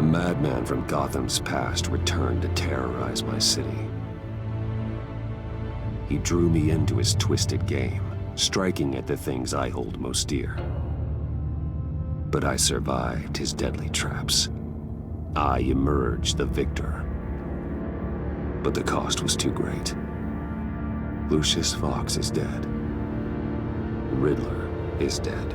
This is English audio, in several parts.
madman from Gotham's past returned to terrorize my city. He drew me into his twisted game, striking at the things I hold most dear. But I survived his deadly traps. I emerged the victor. But the cost was too great. Lucius Fox is dead. Riddler is dead.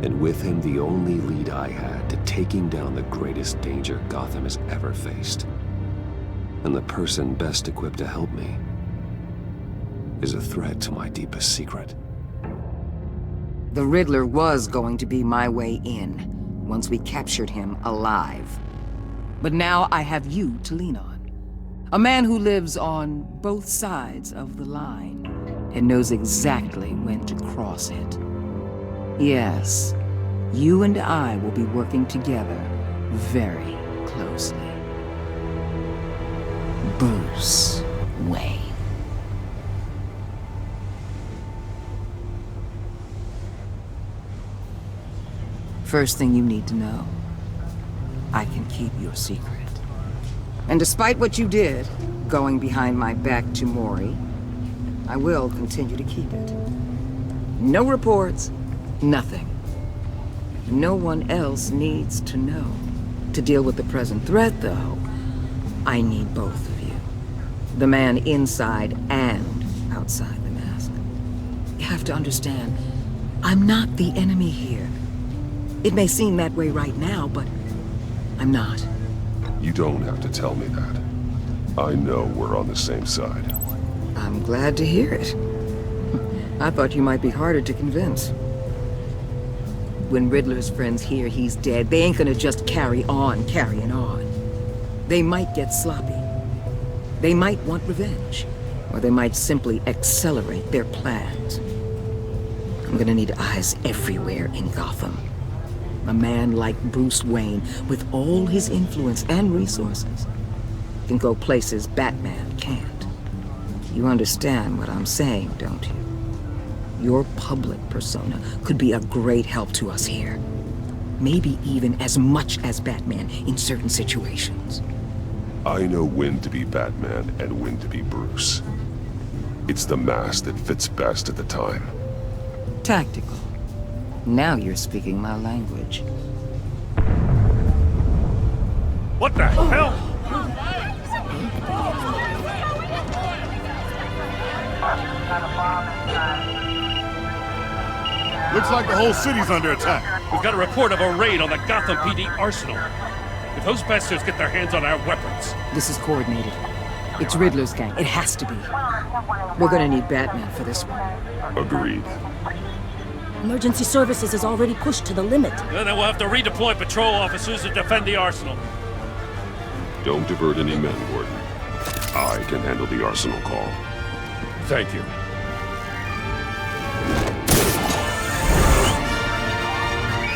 And with him, the only lead I had to taking down the greatest danger Gotham has ever faced. And the person best equipped to help me is a threat to my deepest secret. The Riddler was going to be my way in, once we captured him alive. But now I have you to lean on. A man who lives on both sides of the line and knows exactly when to cross it. Yes, you and I will be working together very closely. Bruce Wayne. First thing you need to know, I can keep your secret. And despite what you did, going behind my back to Mori, I will continue to keep it. No reports, nothing. No one else needs to know. To deal with the present threat, though, I need both of you. The man inside and outside the mask. You have to understand, I'm not the enemy here. It may seem that way right now, but I'm not. You don't have to tell me that. I know we're on the same side. I'm glad to hear it. I thought you might be harder to convince. When Riddler's friends hear he's dead, they ain't gonna just carry on carrying on. They might get sloppy. They might want revenge. Or they might simply accelerate their plans. I'm gonna need eyes everywhere in Gotham. A man like Bruce Wayne, with all his influence and resources, can go places Batman can't. You understand what I'm saying, don't you? Your public persona could be a great help to us here. Maybe even as much as Batman in certain situations. I know when to be Batman and when to be Bruce. It's the mask that fits best at the time. Tactical. Now you're speaking my language. What the hell? Looks like the whole city's under attack. We've got a report of a raid on the Gotham PD arsenal. If those bastards get their hands on our weapons... This is coordinated. It's Riddler's gang. It has to be. We're gonna need Batman for this one. Agreed. Emergency services is already pushed to the limit. Then we'll have to redeploy patrol officers to defend the arsenal. Don't divert any men, Gordon. I can handle the arsenal call. Thank you.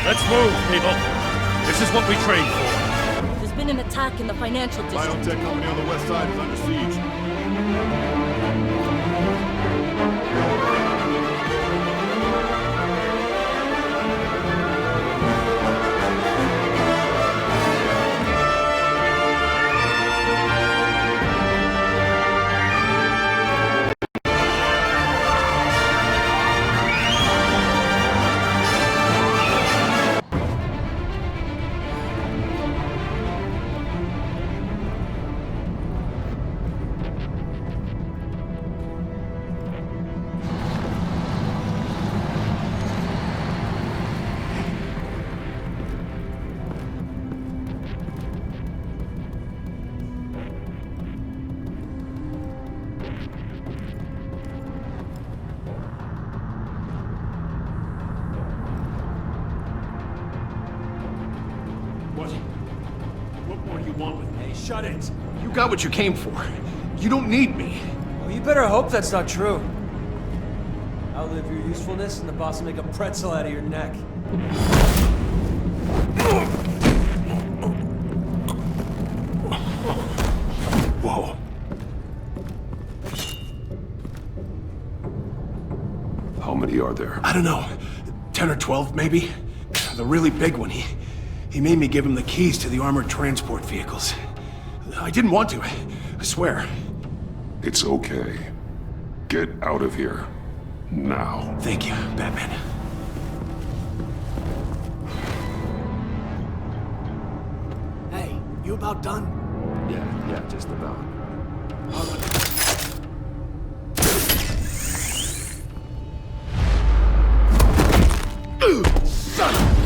Let's move, people. This is what we trained for. There's been an attack in the financial district. Biotech company on the west side is under siege. What more do you want with me? Shut it! You got what you came for. You don't need me. Well, you better hope that's not true. Outlive your usefulness and the boss will make a pretzel out of your neck. Whoa. How many are there? I don't know. 10 or 12, maybe? The really big one, he He made me give him the keys to the armored transport vehicles. I didn't want to, I swear. It's okay. Get out of here. Now. Thank you, Batman. Hey, you about done? Yeah, just about. All right. Son of...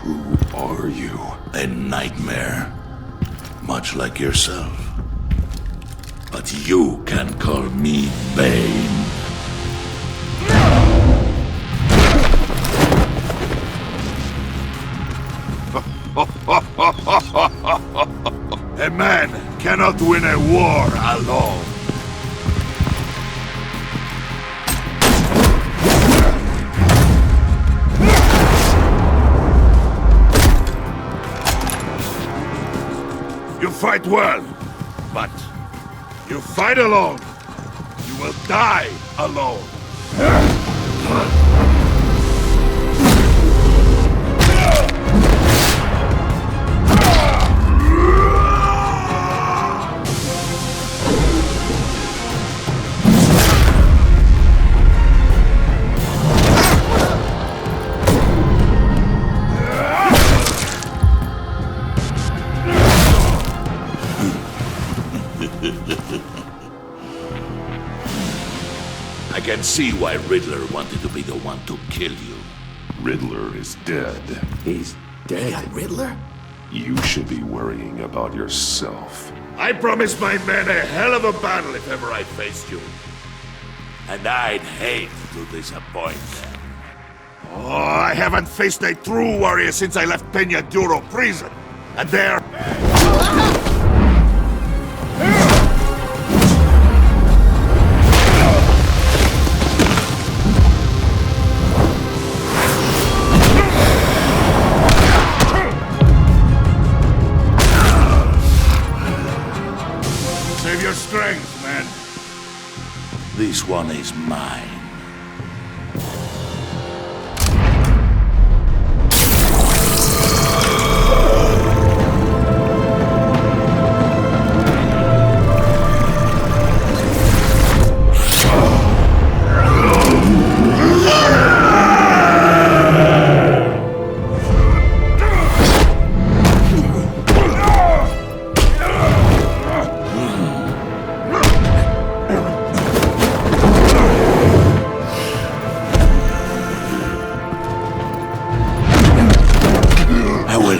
Who are you? A nightmare. Much like yourself. But you can call me Bane. A man cannot win a war alone. You fight well, but you fight alone. You will die alone. I can see why Riddler wanted to be the one to kill you. Riddler is dead. He's dead. Riddler? You should be worrying about yourself. I promised my men a hell of a battle if ever I faced you. And I'd hate to disappoint them. Oh, I haven't faced a true warrior since I left Peña Duro prison. And there... Save your strength, man. This one is mine.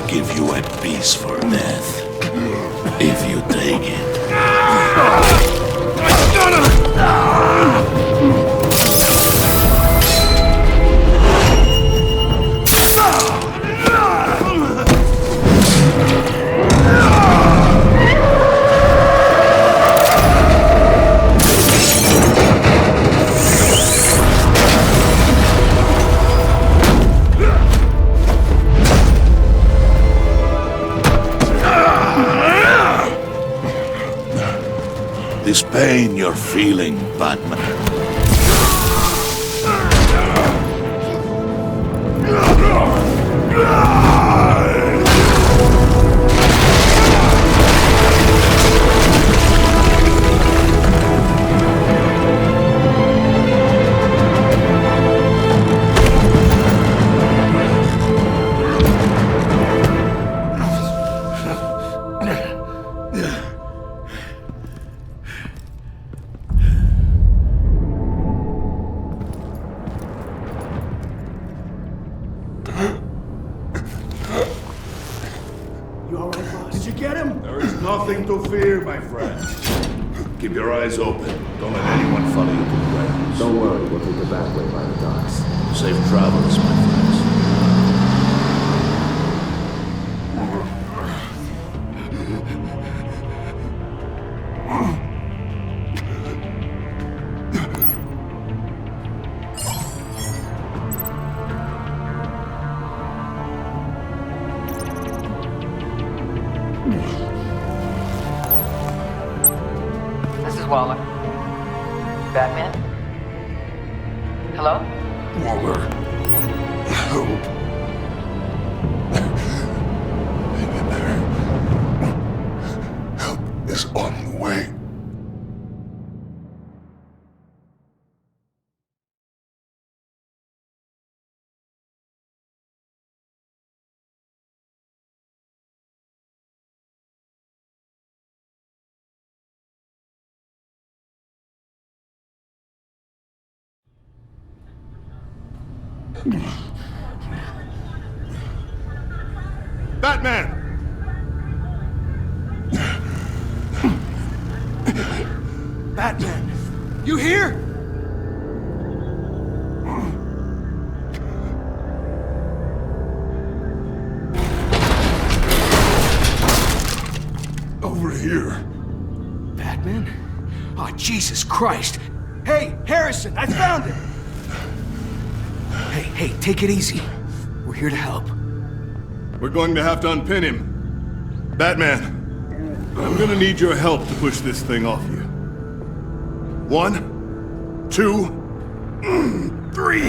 Give you a piece for death, if you take it. This pain you're feeling, Batman. You all right, boss? Did you get him? There is nothing to fear, my friend. Keep your eyes open. Don't let anyone follow you to the grounds. Don't worry, we'll take the back way by the docks. Safe travels, my friends. This is Waller. Batman? Hello? Waller, help. Hang in there. Help is on the way. Batman! Batman! You here? Over here. Batman? Oh, Jesus Christ! Hey, Harrison, I found him! Hey, take it easy. We're here to help. We're going to have to unpin him. Batman, I'm gonna need your help to push this thing off you. 1, 2, 3.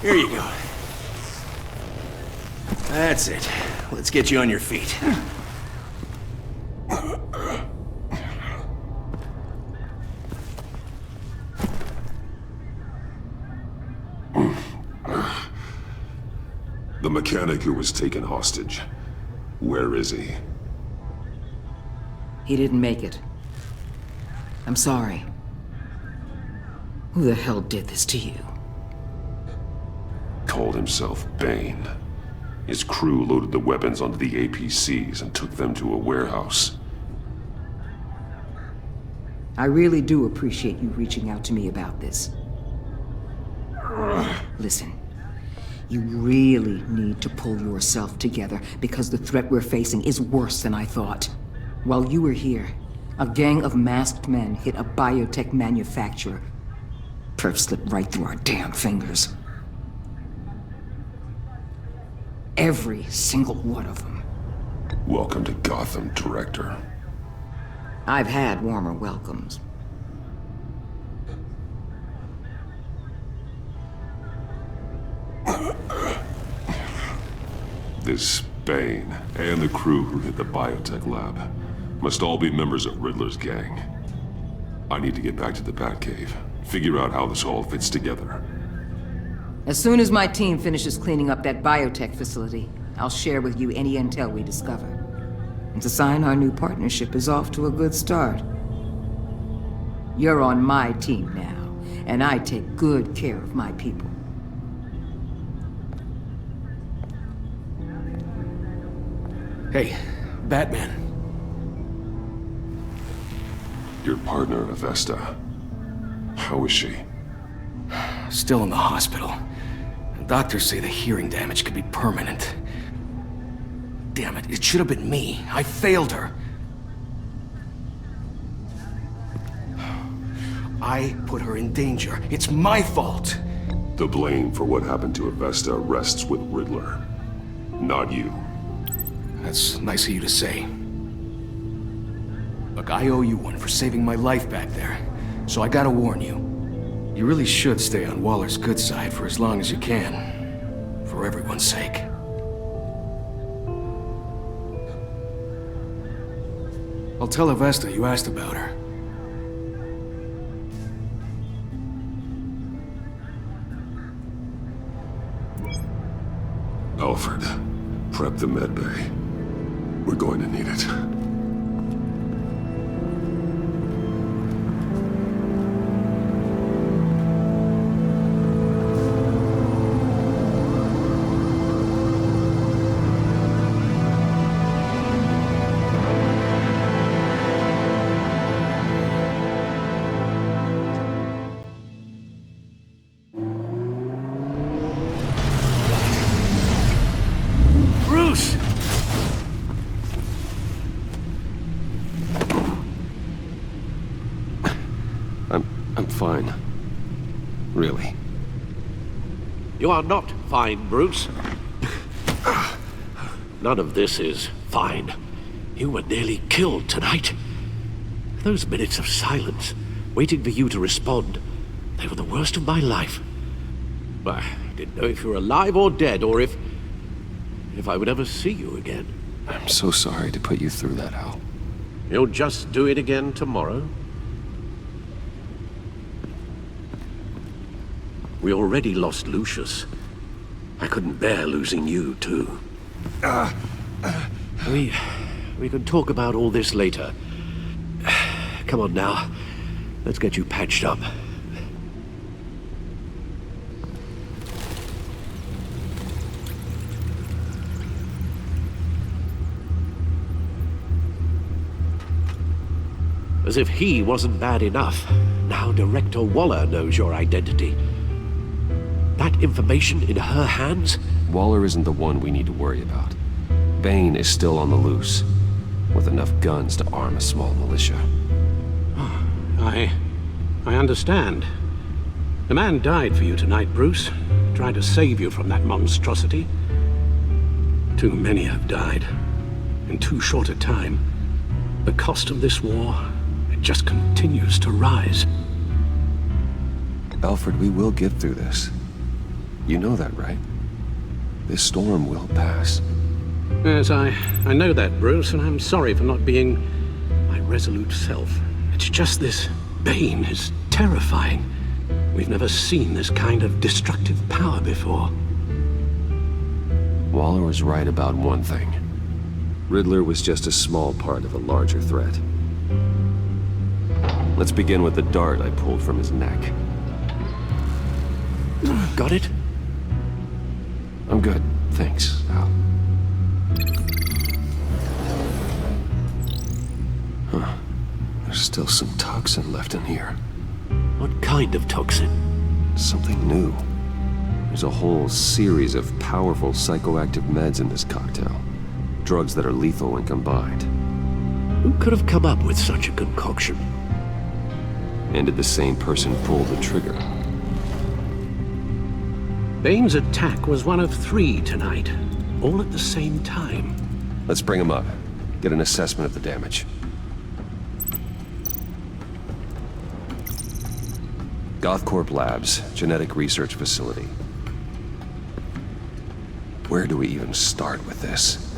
Here you go. That's it. Let's get you on your feet. The mechanic who was taken hostage. Where is he? He didn't make it. I'm sorry. Who the hell did this to you? Called himself Bane. His crew loaded the weapons onto the APCs and took them to a warehouse. I really do appreciate you reaching out to me about this. Listen, you really need to pull yourself together because the threat we're facing is worse than I thought. While you were here, a gang of masked men hit a biotech manufacturer. Perf slipped right through our damn fingers. Every single one of them. Welcome to Gotham, Director. I've had warmer welcomes. This Bane and the crew who hit the biotech lab must all be members of Riddler's gang. I need to get back to the Batcave, figure out how this all fits together. As soon as my team finishes cleaning up that biotech facility, I'll share with you any intel we discover. It's a sign our new partnership is off to a good start. You're on my team now, and I take good care of my people. Hey, Batman. Your partner, Avesta. How is she? Still in the hospital. Doctors say the hearing damage could be permanent. Damn it, it should have been me. I failed her. I put her in danger. It's my fault. The blame for what happened to Avesta rests with Riddler, not you. That's nice of you to say. Look, I owe you one for saving my life back there. So I gotta warn you. You really should stay on Waller's good side for as long as you can. For everyone's sake. I'll tell Avesta you asked about her. Alfred, prep the medbay. We're going to need it. really. You are not fine, Bruce. None of this is fine. You were nearly killed tonight. Those minutes of silence, waiting for you to respond, they were the worst of my life. I didn't know if you were alive or dead, or if I would ever see you again. I'm so sorry to put you through that, Al. You'll just do it again tomorrow? We already lost Lucius. I couldn't bear losing you, too. We can talk about all this later. Come on now. Let's get you patched up. As if he wasn't bad enough, now Director Waller knows your identity. That information in her hands? Waller isn't the one we need to worry about. Bane is still on the loose, with enough guns to arm a small militia. I understand. The man died for you tonight, Bruce. Tried to save you from that monstrosity. Too many have died. In too short a time. The cost of this war, it just continues to rise. Alfred, we will get through this. You know that, right? This storm will pass. Yes, I know that, Bruce, and I'm sorry for not being my resolute self. It's just this Bane is terrifying. We've never seen this kind of destructive power before. Waller was right about one thing. Riddler was just a small part of a larger threat. Let's begin with the dart I pulled from his neck. Got it? I'm good, thanks, Al. Huh. There's still some toxin left in here. What kind of toxin? Something new. There's a whole series of powerful psychoactive meds in this cocktail. Drugs that are lethal when combined. Who could have come up with such a concoction? And did the same person pull the trigger? Bane's attack was one of 3 tonight, all at the same time. Let's bring him up. Get an assessment of the damage. Gothcorp Labs, genetic research facility. Where do we even start with this?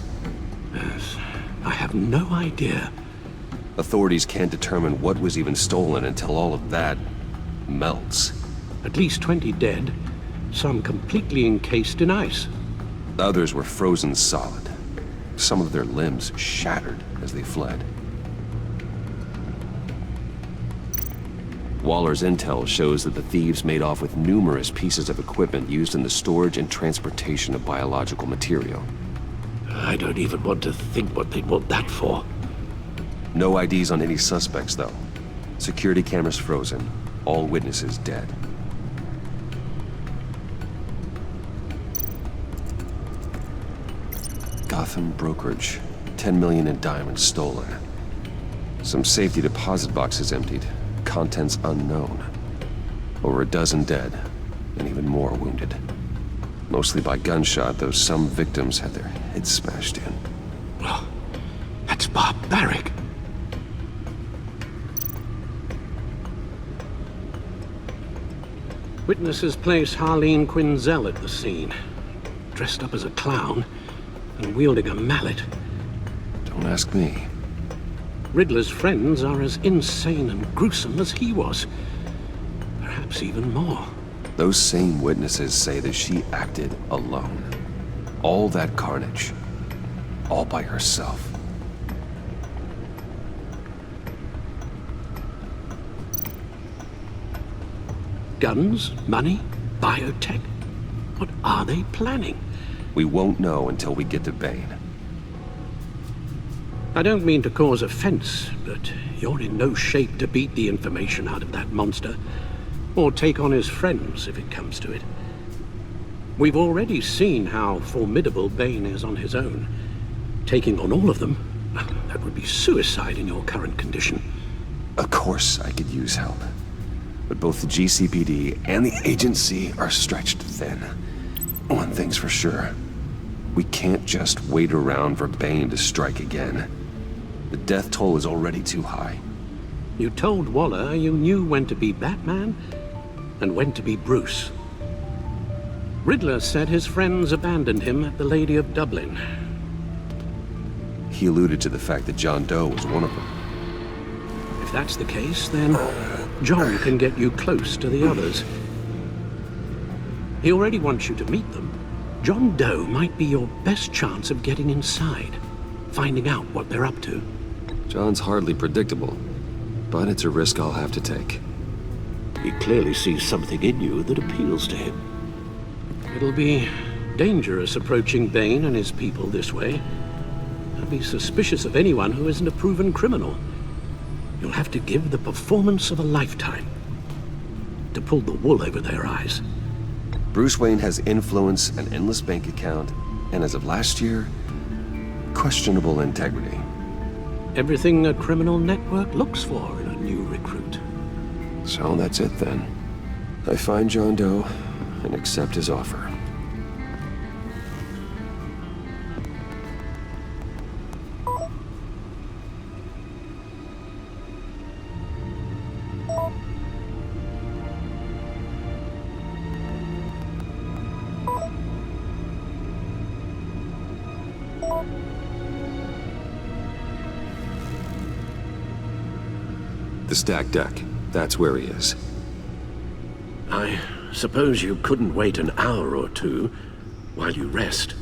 Yes, I have no idea. Authorities can't determine what was even stolen until all of that melts. At least 20 dead, some completely encased in ice. Others were frozen solid. Some of their limbs shattered as they fled. Waller's intel shows that the thieves made off with numerous pieces of equipment used in the storage and transportation of biological material. I don't even want to think what they'd want that for. No IDs on any suspects, though. Security cameras frozen. All witnesses dead. Gotham brokerage. 10 million in diamonds stolen. Some safety deposit boxes emptied. Contents unknown. Over a dozen dead, and even more wounded. Mostly by gunshot, though some victims had their heads smashed in. Oh, that's barbaric. Witnesses place Harley Quinzel at the scene, dressed up as a clown and wielding a mallet. Don't ask me. Riddler's friends are as insane and gruesome as he was. Perhaps even more. Those same witnesses say that she acted alone. All that carnage. All by herself. Guns, money, biotech. What are they planning? We won't know until we get to Bane. I don't mean to cause offense, but you're in no shape to beat the information out of that monster, or take on his friends if it comes to it. We've already seen how formidable Bane is on his own. Taking on all of them, that would be suicide in your current condition. Of course I could use help. But both the GCPD and the agency are stretched thin. One thing's for sure. We can't just wait around for Bane to strike again. The death toll is already too high. You told Waller you knew when to be Batman and when to be Bruce. Riddler said his friends abandoned him at the Lady of Dublin. He alluded to the fact that John Doe was one of them. If that's the case, then John can get you close to the others. He already wants you to meet them. John Doe might be your best chance of getting inside, finding out what they're up to. John's hardly predictable, but it's a risk I'll have to take. He clearly sees something in you that appeals to him. It'll be dangerous approaching Bane and his people this way. I'll be suspicious of anyone who isn't a proven criminal. You'll have to give the performance of a lifetime to pull the wool over their eyes. Bruce Wayne has influence, an endless bank account, and as of last year, questionable integrity. Everything a criminal network looks for in a new recruit. So that's it then. I find John Doe and accept his offer. The stacked deck. That's where he is. I suppose you couldn't wait an hour or two while you rest.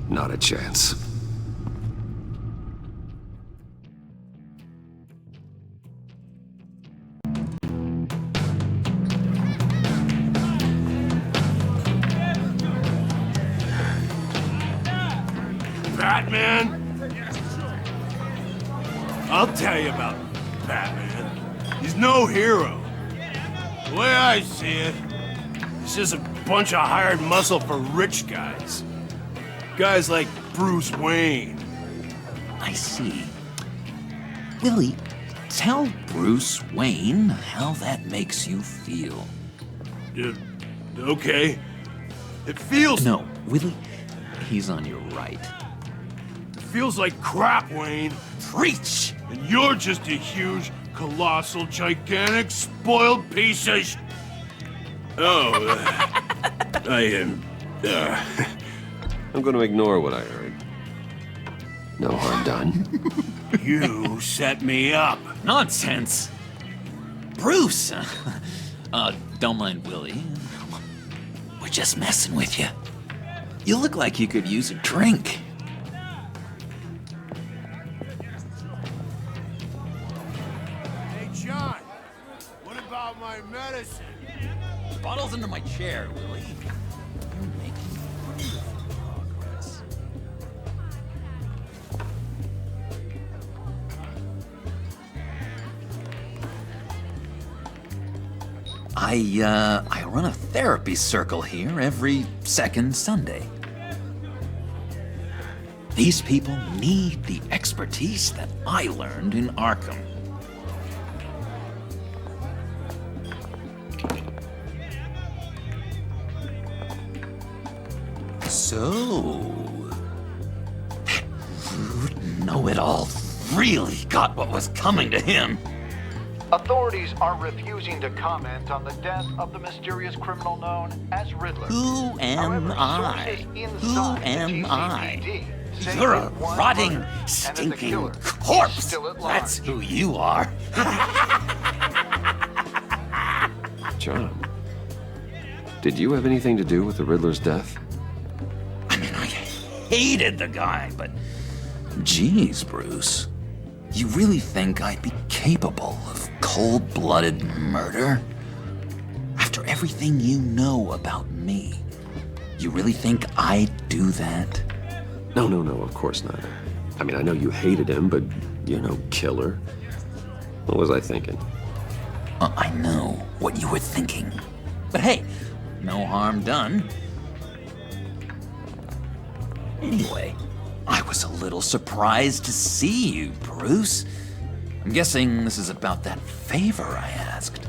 Not a chance. Batman? I'll tell you about Batman. He's no hero. The way I see it, he's just a bunch of hired muscle for rich guys. Guys like Bruce Wayne. I see. Willie, tell Bruce Wayne how that makes you feel. Okay. It feels... No, Willie, he's on your right. It feels like crap, Wayne. Preach! And you're just a huge, colossal, gigantic, spoiled piece of I'm going to ignore what I heard. No harm done. You set me up. Nonsense! Bruce! Don't mind Willie. We're just messing with you. You look like you could use a drink. Hey, John. What about my medicine? The bottle's under my chair, Willie. You're making wonderful progress. I run a therapy circle here every second Sunday. These people need the expertise that I learned in Arkham. So, that rude know-it-all really got what was coming to him. Authorities are refusing to comment on the death of the mysterious criminal known as Riddler. Who am I? Who am I? You're a rotting, stinking corpse! That's who you are. John, did you have anything to do with the Riddler's death? I mean, I hated the guy, but... Geez, Bruce. You really think I'd be capable of cold-blooded murder? After everything you know about me, you really think I'd do that? No, of course not. I mean, I know you hated him, but, you know, killer. What was I thinking? I know what you were thinking. But hey, no harm done. Anyway, I was a little surprised to see you, Bruce. I'm guessing this is about that favor I asked.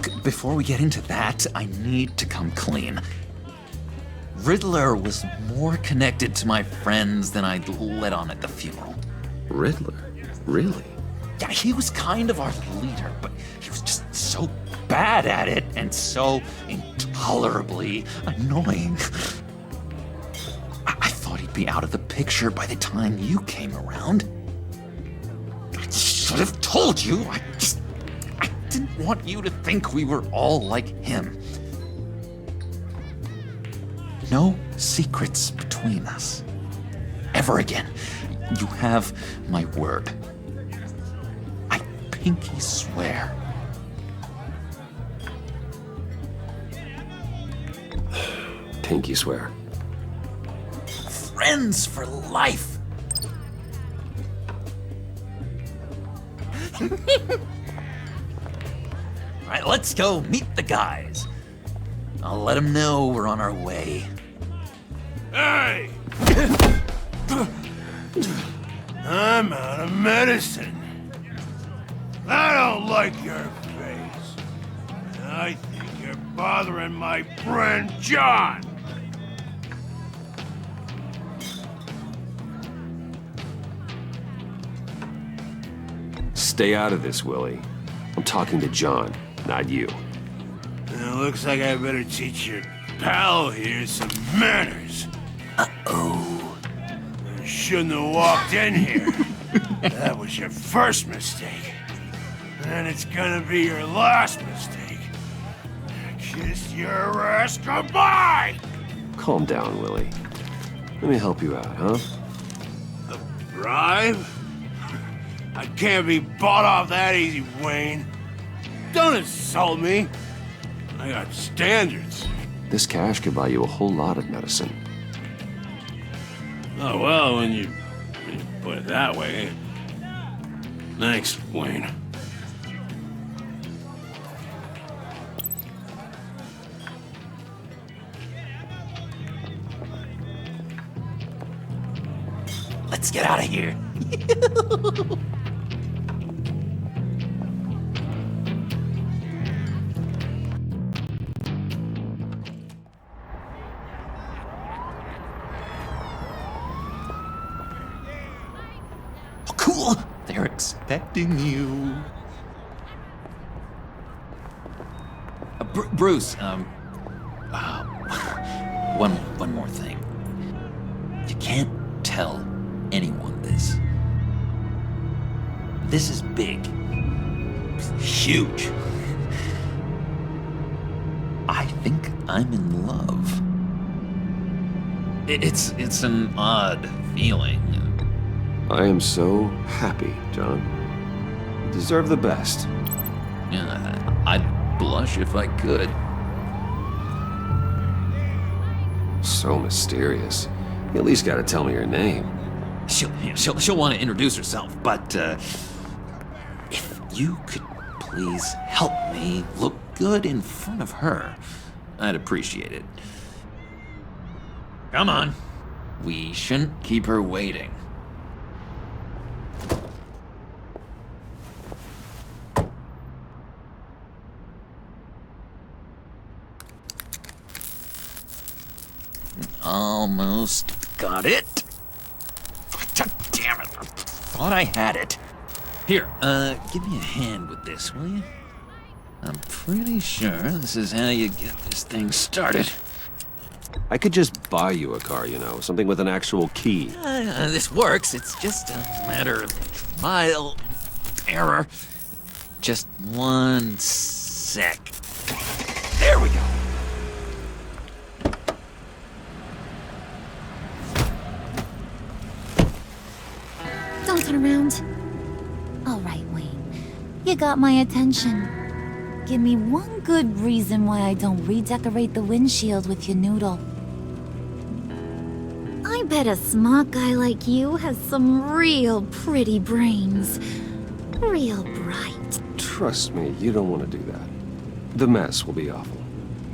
Look, before we get into that, I need to come clean. Riddler was more connected to my friends than I'd let on at the funeral. Riddler? Really? Yeah, he was kind of our leader, but he was just so bad at it and so intolerably annoying. I thought he'd be out of the picture by the time you came around. I should have told you. I didn't want you to think we were all like him. No secrets between us. Ever again. You have my word. I pinky swear. Pinky swear. Friends for life. All right, let's go meet the guys. I'll let them know we're on our way. Hey! I'm out of medicine. I don't like your face. I think you're bothering my friend John. Stay out of this, Willie. I'm talking to John, not you. It looks like I better teach your pal here some manners. Uh-oh. You shouldn't have walked in here. That was your first mistake. And it's gonna be your last mistake. Kiss your ass goodbye! Calm down, Willie. Let me help you out, huh? A bribe? I can't be bought off that easy, Wayne. Don't insult me. I got standards. This cash could buy you a whole lot of medicine. Oh, well, when you put it that way. Thanks, Wayne. Let's get out of here. Oh, cool. They're expecting you. Bruce, one more thing. You can't tell anyone this. This is big. Huge. I think I'm in love. It's an odd feeling. I am so happy, John. You deserve the best. Yeah, I'd blush if I could. So mysterious. You at least gotta tell me your name. She'll want to introduce herself, but if you could please help me look good in front of her, I'd appreciate it. Come on. We shouldn't keep her waiting. Almost got it. God damn it. I thought I had it. Here, give me a hand with this, will you? I'm pretty sure this is how you get this thing started. I could just buy you a car, you know, something with an actual key. This works. It's just a matter of trial and error. Just one sec. There we go. Don't turn around. All right, Wayne. You got my attention. Give me one good reason why I don't redecorate the windshield with your noodle. I bet a smart guy like you has some real pretty brains. Real bright. Trust me, you don't want to do that. The mess will be awful.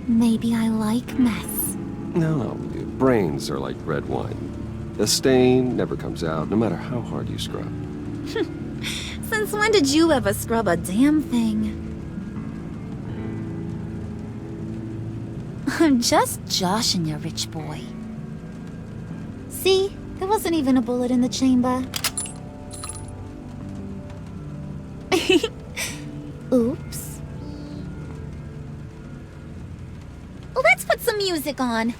Maybe I like mess. No, brains are like red wine. The stain never comes out, no matter how hard you scrub. Since when did you ever scrub a damn thing? I'm just joshing you, rich boy. See? There wasn't even a bullet in the chamber. Oops. Let's put some music on.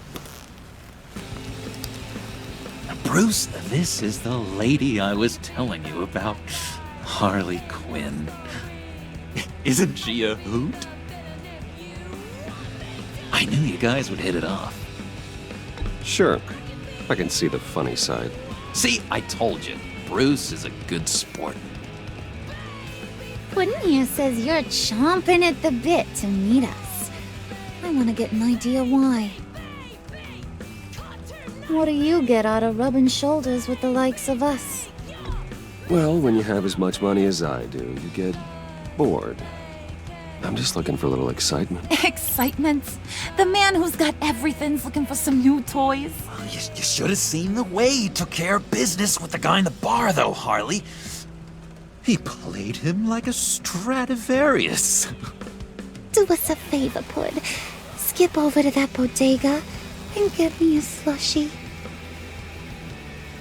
Bruce, this is the lady I was telling you about. Harley Quinn. Isn't she a hoot? I knew you guys would hit it off. Sure. I can see the funny side. See, I told you. Bruce is a good sport. Puddin' here says you're chomping at the bit to meet us. I want to get an idea why. What do you get out of rubbing shoulders with the likes of us? Well, when you have as much money as I do, you get bored. I'm just looking for a little excitement. Excitement? The man who's got everything's looking for some new toys. You should have seen the way he took care of business with the guy in the bar, though, Harley. He played him like a Stradivarius. Do us a favor, Pud. Skip over to that bodega and get me a slushie.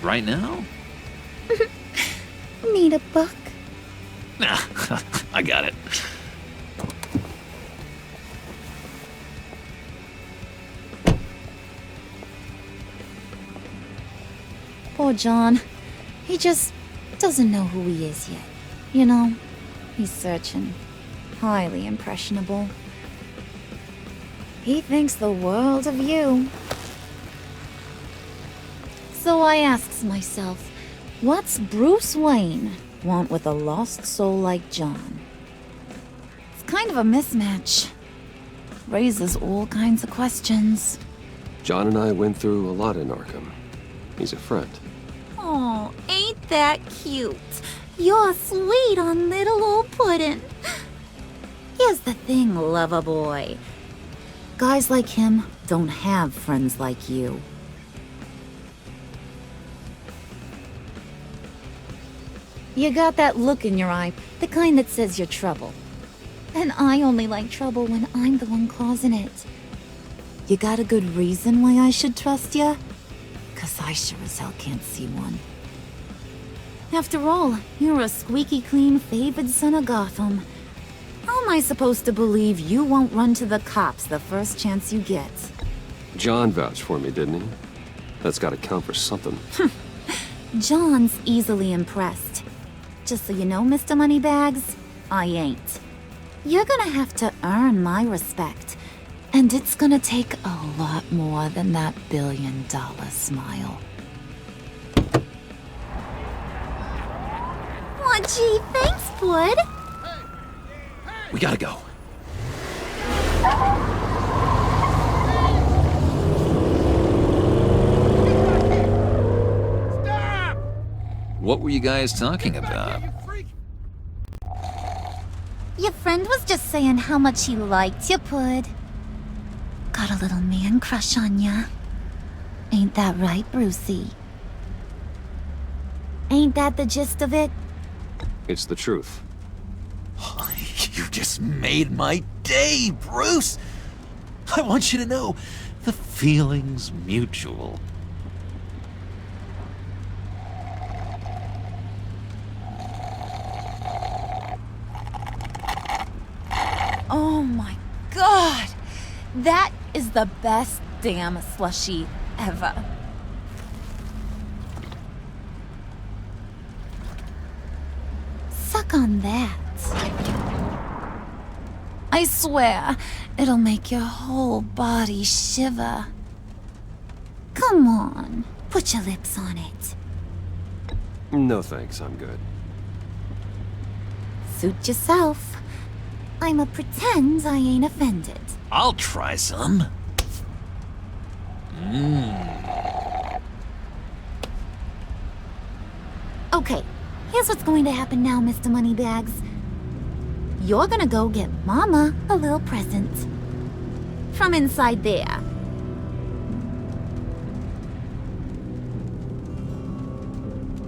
Right now? Need a buck? Nah, I got it. Poor John. He just doesn't know who he is yet. You know, he's searching. Highly impressionable. He thinks the world of you. So I asks myself, what's Bruce Wayne want with a lost soul like John? It's kind of a mismatch. Raises all kinds of questions. John and I went through a lot in Arkham. He's a friend. Oh, ain't that cute? You're sweet on little old Puddin'. Here's the thing, lover boy. Guys like him don't have friends like you. You got that look in your eye, the kind that says you're trouble. And I only like trouble when I'm the one causing it. You got a good reason why I should trust you? 'Cause I sure as hell can't see one. After all, you're a squeaky clean favored son of Gotham. How am I supposed to believe you won't run to the cops the first chance you get? John vouched for me, didn't he? That's gotta count for something. John's easily impressed. Just so you know, Mr. Moneybags, I ain't. You're gonna have to earn my respect. And it's gonna take a lot more than that $1 billion smile. Aw, gee, thanks, Bud. We gotta go. Stop! What were you guys talking about? Your friend was just saying how much he liked you, Pud. Got a little man crush on ya. Ain't that right, Brucey? Ain't that the gist of it? It's the truth. You just made my day, Bruce! I want you to know, the feeling's mutual. Oh my god! That is the best damn slushie ever. Suck on that. I swear, it'll make your whole body shiver. Come on, put your lips on it. No thanks, I'm good. Suit yourself. I'ma pretend I ain't offended. I'll try some. Okay, here's what's going to happen now, Mr. Moneybags. You're gonna go get Mama a little present. From inside there.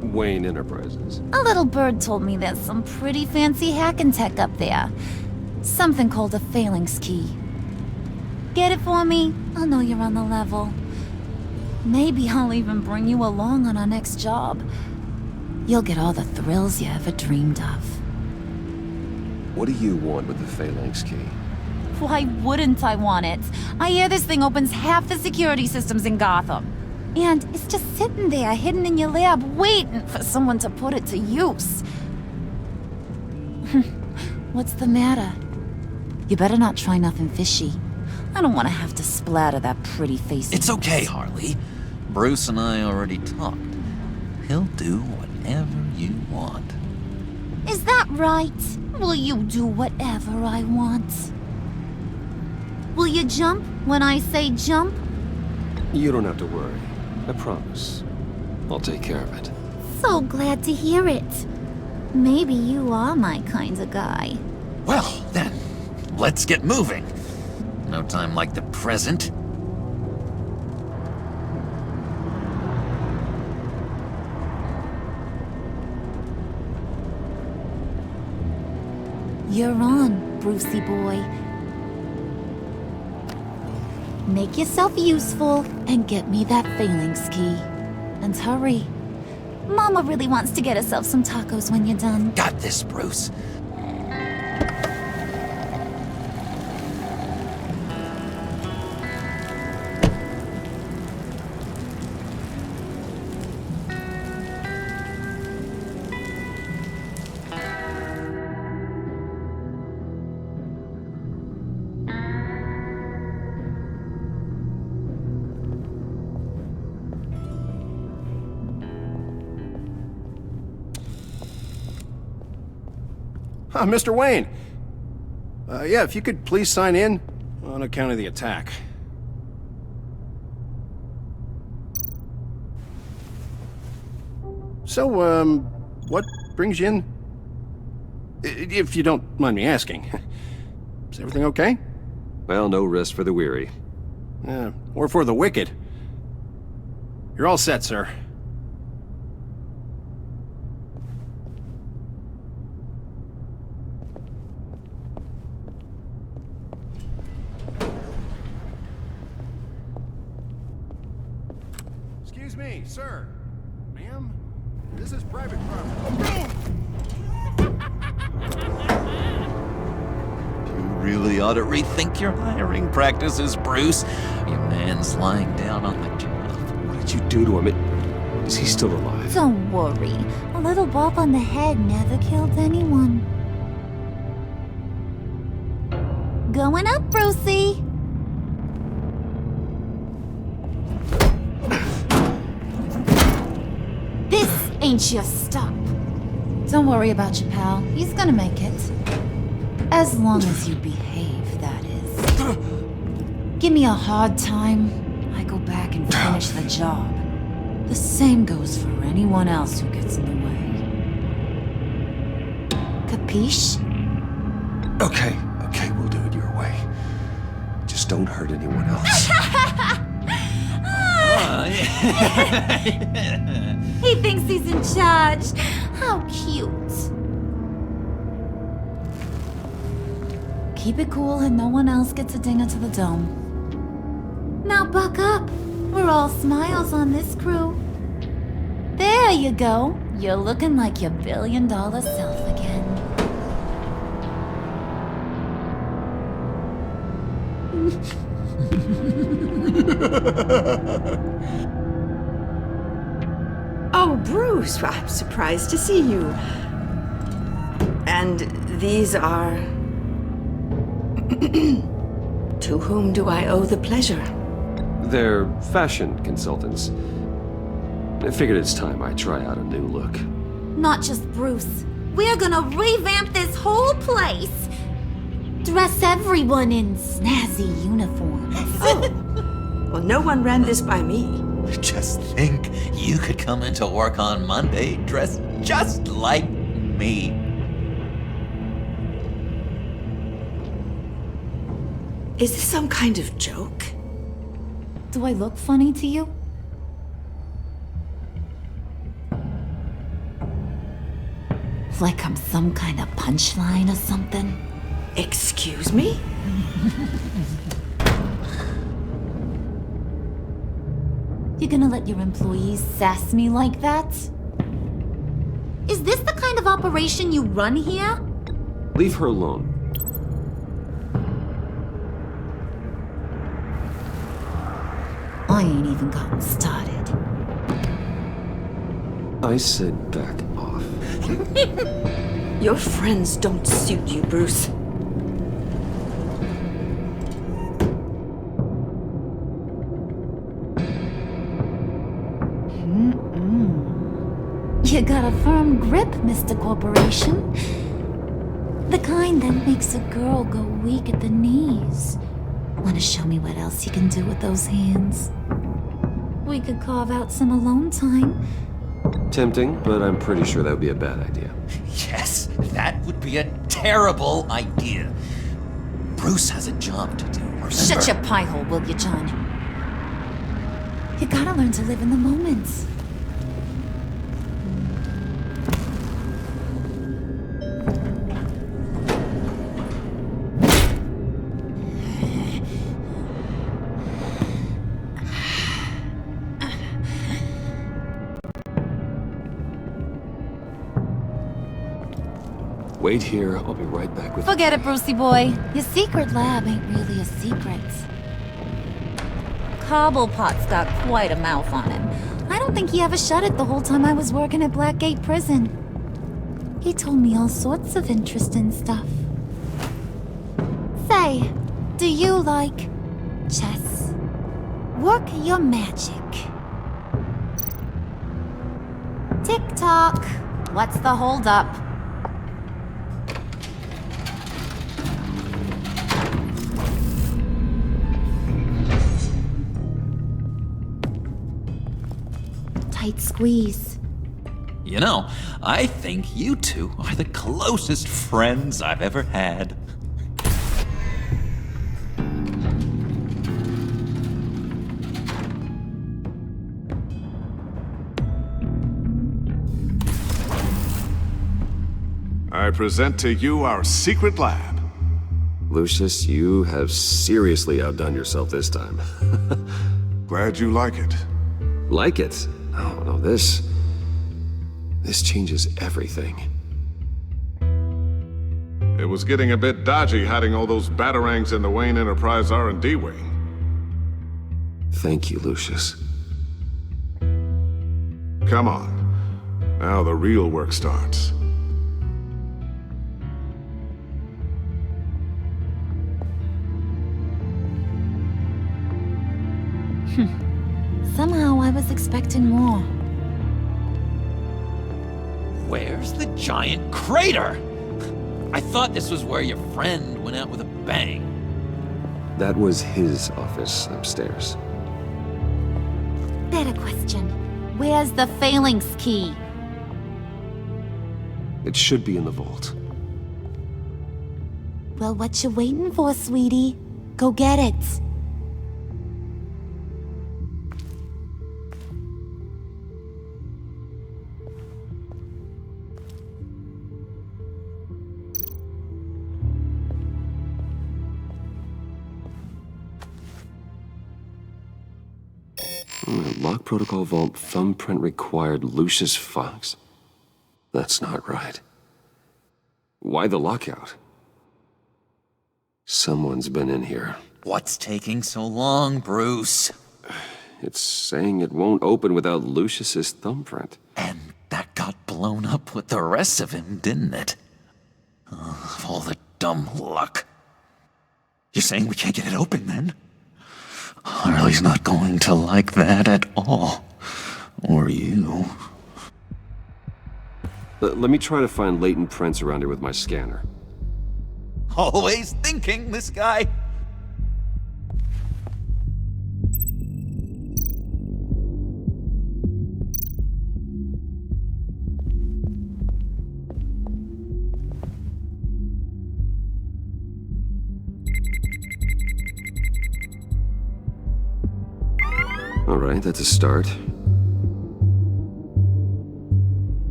Wayne Enterprises. A little bird told me there's some pretty fancy hacking tech up there. Something called a phalanx key. Get it for me? I'll know you're on the level. Maybe I'll even bring you along on our next job. You'll get all the thrills you ever dreamed of. What do you want with the Phalanx key? Why wouldn't I want it? I hear this thing opens half the security systems in Gotham. And it's just sitting there, hidden in your lab, waiting for someone to put it to use. What's the matter? You better not try nothing fishy. I don't want to have to splatter that pretty face. It's okay, Harley. Bruce and I already talked. He'll do whatever you want. Is that right? Will you do whatever I want? Will you jump when I say jump? You don't have to worry. I promise. I'll take care of it. So glad to hear it. Maybe you are my kind of guy. Well, then, let's get moving. No time like the present. You're on, Brucey boy. Make yourself useful and get me that Phalanx key. And hurry. Mama really wants to get herself some tacos when you're done. Got this, Bruce. Mr. Wayne. Yeah, if you could please sign in on account of the attack. So, what brings you in? If you don't mind me asking. Is everything okay? Well, no rest for the weary. Or for the wicked. You're all set, sir. Excuse me, sir. Ma'am? This is private property. You really ought to rethink your hiring practices, Bruce. Your man's lying down on the job. What did you do to him? Is he still alive? Don't worry. A little bump on the head never killed anyone. Going up, Brucey. This ain't your stop. Don't worry about your pal. He's gonna make it. As long as you behave, that is. Give me a hard time, I go back and finish the job. The same goes for anyone else who gets in the way. Capiche? Okay, we'll do it your way. Just don't hurt anyone else. He thinks he's in charge. How cute. Keep it cool and no one else gets a dinger to the dome. Now buck up. We're all smiles on this crew. There you go. You're looking like your billion-dollar self again. Oh, Bruce, well, I'm surprised to see you. And these are... To whom do I owe the pleasure? They're fashion consultants. I figured it's time I try out a new look. Not just Bruce. We're gonna revamp this whole place. Dress everyone in snazzy uniforms. Oh. Well, no one ran this by me. Just think, you could come into work on Monday dressed just like me. Is this some kind of joke? Do I look funny to you? Like I'm some kind of punchline or something? Excuse me? gonna let your employees sass me like that? Is this the kind of operation you run here? Leave her alone. I ain't even gotten started. I said back off. Your friends don't suit you, Bruce. You got a firm grip, Mr. Corporation. The kind that makes a girl go weak at the knees. Wanna show me what else you can do with those hands? We could carve out some alone time. Tempting, but I'm pretty sure that would be a bad idea. Yes, that would be a terrible idea. Bruce has a job to do, remember? Shut your pie hole, will you, John? You gotta learn to live in the moment. Wait here, I'll be right back with... Forget it, Brucey boy. Your secret lab ain't really a secret. Cobblepot's got quite a mouth on him. I don't think he ever shut it the whole time I was working at Blackgate Prison. He told me all sorts of interesting stuff. Say, do you like chess? Work your magic. Tick-tock. What's the holdup? Tight squeeze. You know, I think you two are the closest friends I've ever had. I present to you our secret lab. Lucius, you have seriously outdone yourself this time. Glad you like it. Like it? Oh, no, this changes everything. It was getting a bit dodgy hiding all those batarangs in the Wayne Enterprise R&D wing. Thank you, Lucius. Come on. Now the real work starts. Somehow I was expecting more. Where's the giant crater? I thought this was where your friend went out with a bang. That was his office upstairs. Better question. Where's the phalanx key? It should be in the vault. Well, what you waiting for, sweetie? Go get it. Lock protocol vault thumbprint required Lucius Fox? That's not right. Why the lockout? Someone's been in here. What's taking so long, Bruce? It's saying it won't open without Lucius's thumbprint. And that got blown up with the rest of him, didn't it? Oh, all the dumb luck. You're saying we can't get it open, then? Harley's not going to like that at all. Or you. Let me try to find latent prints around here with my scanner. Always thinking, this guy. All right, that's a start.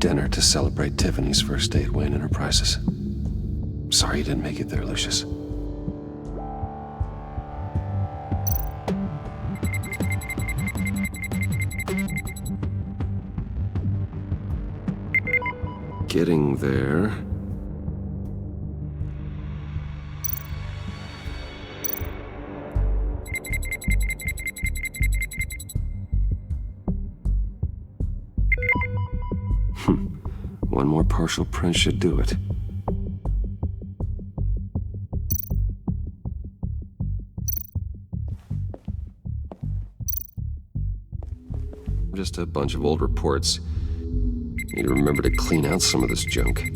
dinner to celebrate Tiffany's first day at Wayne Enterprises. Sorry you didn't make it there, Lucius. Getting there. One more partial print should do it. Just a bunch of old reports. Need to remember to clean out some of this junk.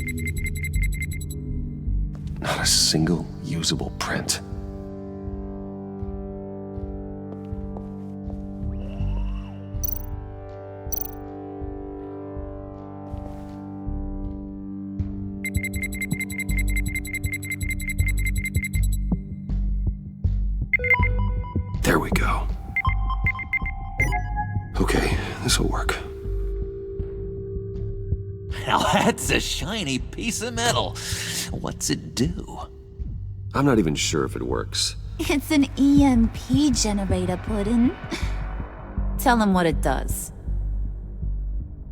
Not a single usable print. There we go. Okay, this'll work. Now that's a shiny piece of metal. What's it do? I'm not even sure if it works. It's an EMP generator, Puddin'. Tell him what it does.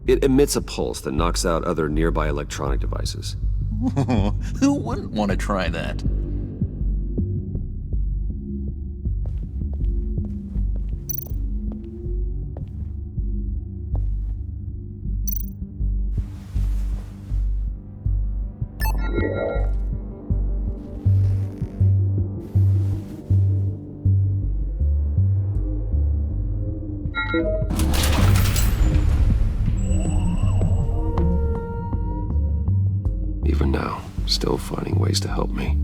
It emits a pulse that knocks out other nearby electronic devices. Who wouldn't want to try that? Even now, still finding ways to help me.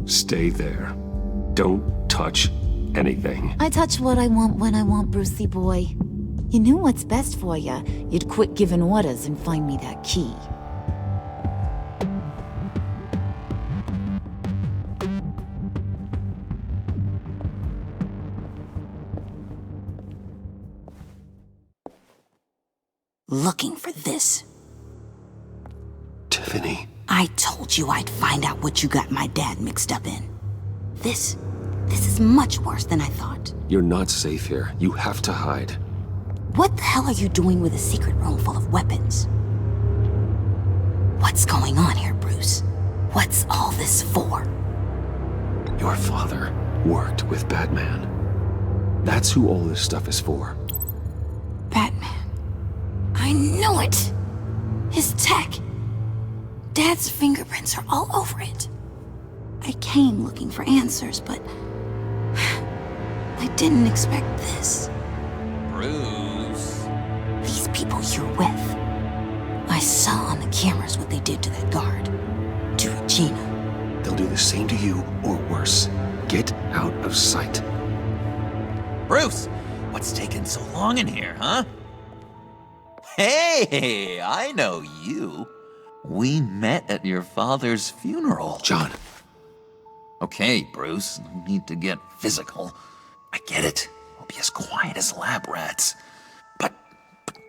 Stay there. Don't touch anything. I touch what I want when I want, Brucey boy. You knew what's best for you. You'd quit giving orders and find me that key. Looking for this. Tiffany. I told you I'd find out what you got my dad mixed up in. This is much worse than I thought. You're not safe here. You have to hide. What the hell are you doing with a secret room full of weapons? What's going on here, Bruce? What's all this for? Your father worked with Batman. That's who all this stuff is for. Batman. I knew it! His tech. Dad's fingerprints are all over it. I came looking for answers, but I didn't expect this. Bruce. These people you're with. I saw on the cameras what they did to that guard. To Regina. They'll do the same to you, or worse. Get out of sight. Bruce, what's taking so long in here, huh? Hey, I know you. We met at your father's funeral. John. Okay, Bruce, no need to get physical. I get it. We'll be as quiet as lab rats. But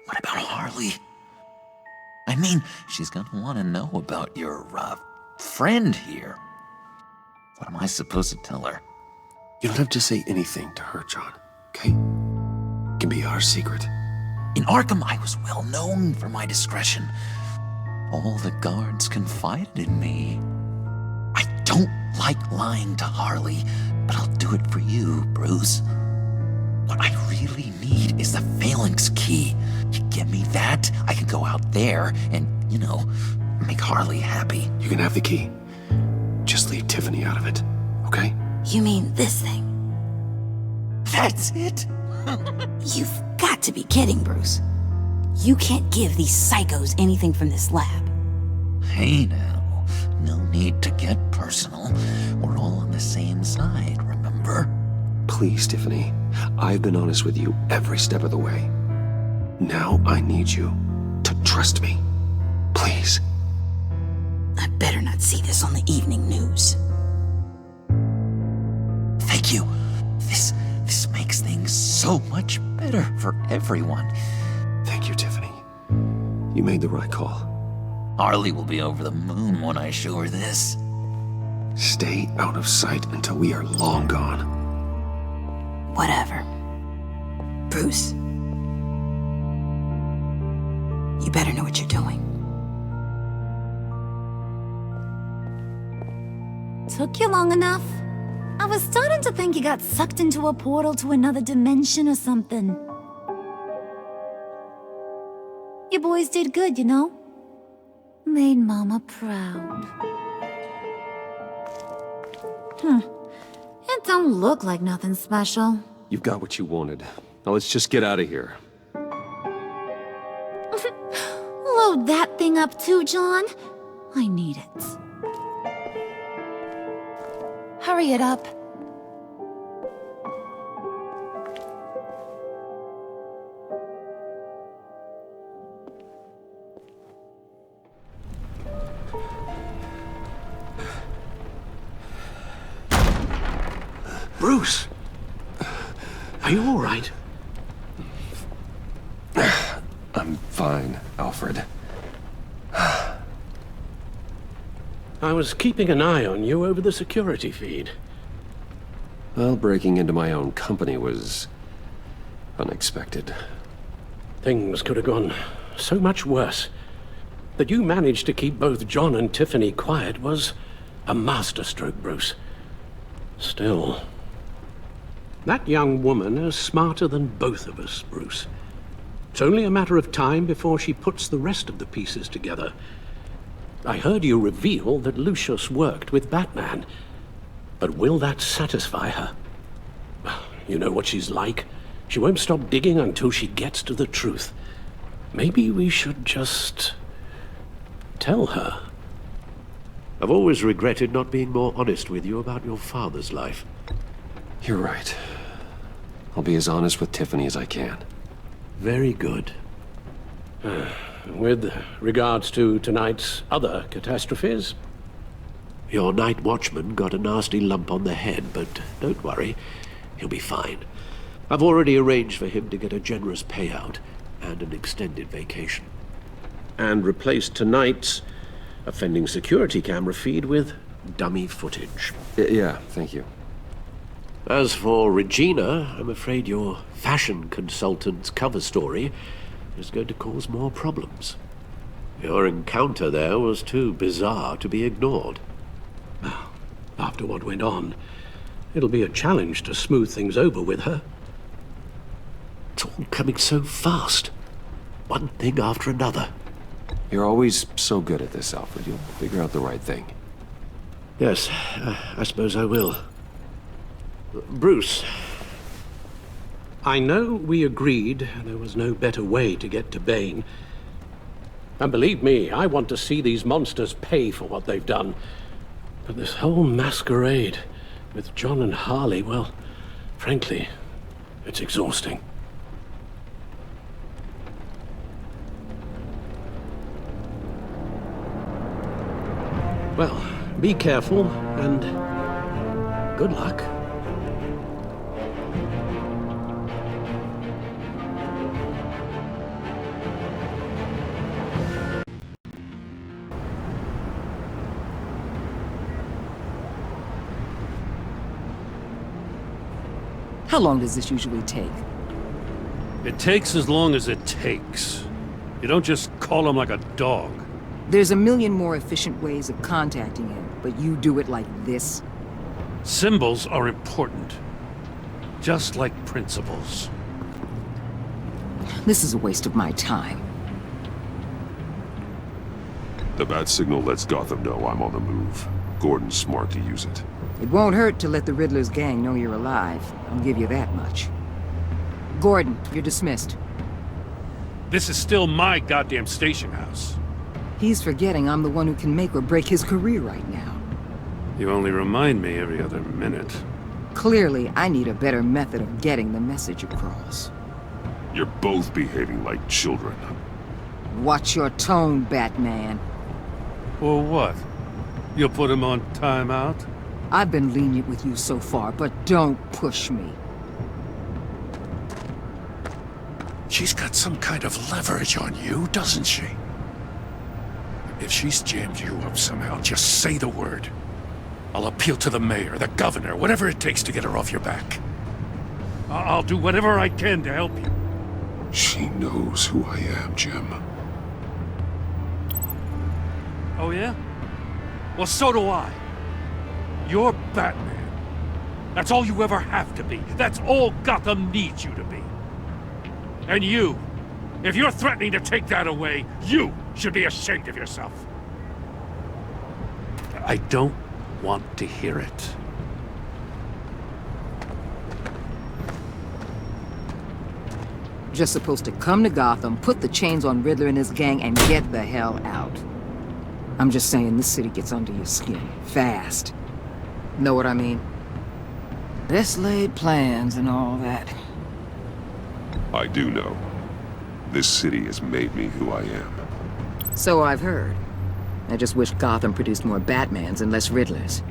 what about Harley? I mean, she's gonna want to know about your, friend here. What am I supposed to tell her? You don't have to say anything to her, John, okay? It can be our secret. In Arkham, I was well known for my discretion. All the guards confided in me. I don't like lying to Harley, but I'll do it for you, Bruce. What I really need is the phalanx key. You give me that, I can go out there and, make Harley happy. You can have the key. Just leave Tiffany out of it, okay? You mean this thing? That's it? You've got to be kidding, Bruce. You can't give these psychos anything from this lab. Hey now, no need to get personal. We're all on the same side, remember? Please, Tiffany. I've been honest with you every step of the way. Now I need you to trust me. Please. I better not see this on the evening news. Thank you. This makes things so much better for everyone. Thank you, Tiffany. You made the right call. Harley will be over the moon when I show her this. Stay out of sight until we are long gone. Whatever. Bruce. You better know what you're doing. Took you long enough? I was starting to think you got sucked into a portal to another dimension or something. You boys did good, you know? Made Mama proud. It don't look like nothing special. You've got what you wanted. Now let's just get out of here. Load that thing up too, John. I need it. Hurry it up. Bruce! Are you all right? I'm fine, Alfred. I was keeping an eye on you over the security feed. Well, breaking into my own company was unexpected. Things could have gone so much worse. That you managed to keep both John and Tiffany quiet was a masterstroke, Bruce. Still, that young woman is smarter than both of us, Bruce. It's only a matter of time before she puts the rest of the pieces together. I heard you reveal that Lucius worked with Batman. But will that satisfy her? You know what she's like. She won't stop digging until she gets to the truth. Maybe we should just tell her. I've always regretted not being more honest with you about your father's life. You're right. I'll be as honest with Tiffany as I can. Very good. With regards to tonight's other catastrophes? Your night watchman got a nasty lump on the head, but don't worry, he'll be fine. I've already arranged for him to get a generous payout and an extended vacation. And replaced tonight's offending security camera feed with dummy footage. Yeah, thank you. As for Regina, I'm afraid your fashion consultant's cover story is going to cause more problems. Your encounter there was too bizarre to be ignored. After what went on, it'll be a challenge to smooth things over with her. It's all coming so fast. One thing after another. You're always so good at this, Alfred. You'll figure out the right thing. Yes, I suppose I will. Bruce. I know we agreed there was no better way to get to Bane. And believe me, I want to see these monsters pay for what they've done. But this whole masquerade with John and Harley, well, frankly, it's exhausting. Well, be careful and good luck. How long does this usually take? It takes as long as it takes. You don't just call him like a dog. There's a million more efficient ways of contacting him, but you do it like this? Symbols are important. Just like principles. This is a waste of my time. The bat signal lets Gotham know I'm on the move. Gordon's smart to use it. It won't hurt to let the Riddler's gang know you're alive. I'll give you that much. Gordon, you're dismissed. This is still my goddamn station house. He's forgetting I'm the one who can make or break his career right now. You only remind me every other minute. Clearly, I need a better method of getting the message across. You're both behaving like children. Watch your tone, Batman. Or what? You'll put him on timeout? I've been lenient with you so far, but don't push me. She's got some kind of leverage on you, doesn't she? If she's jammed you up somehow, just say the word. I'll appeal to the mayor, the governor, whatever it takes to get her off your back. I'll do whatever I can to help you. She knows who I am, Jim. Oh, yeah? Well, so do I. You're Batman. That's all you ever have to be. That's all Gotham needs you to be. And you, if you're threatening to take that away, you should be ashamed of yourself. I don't want to hear it. Just supposed to come to Gotham, put the chains on Riddler and his gang, and get the hell out. I'm just saying, this city gets under your skin. Fast. Know what I mean? Best laid plans and all that. I do know. This city has made me who I am. So I've heard. I just wish Gotham produced more Batmans and less Riddlers.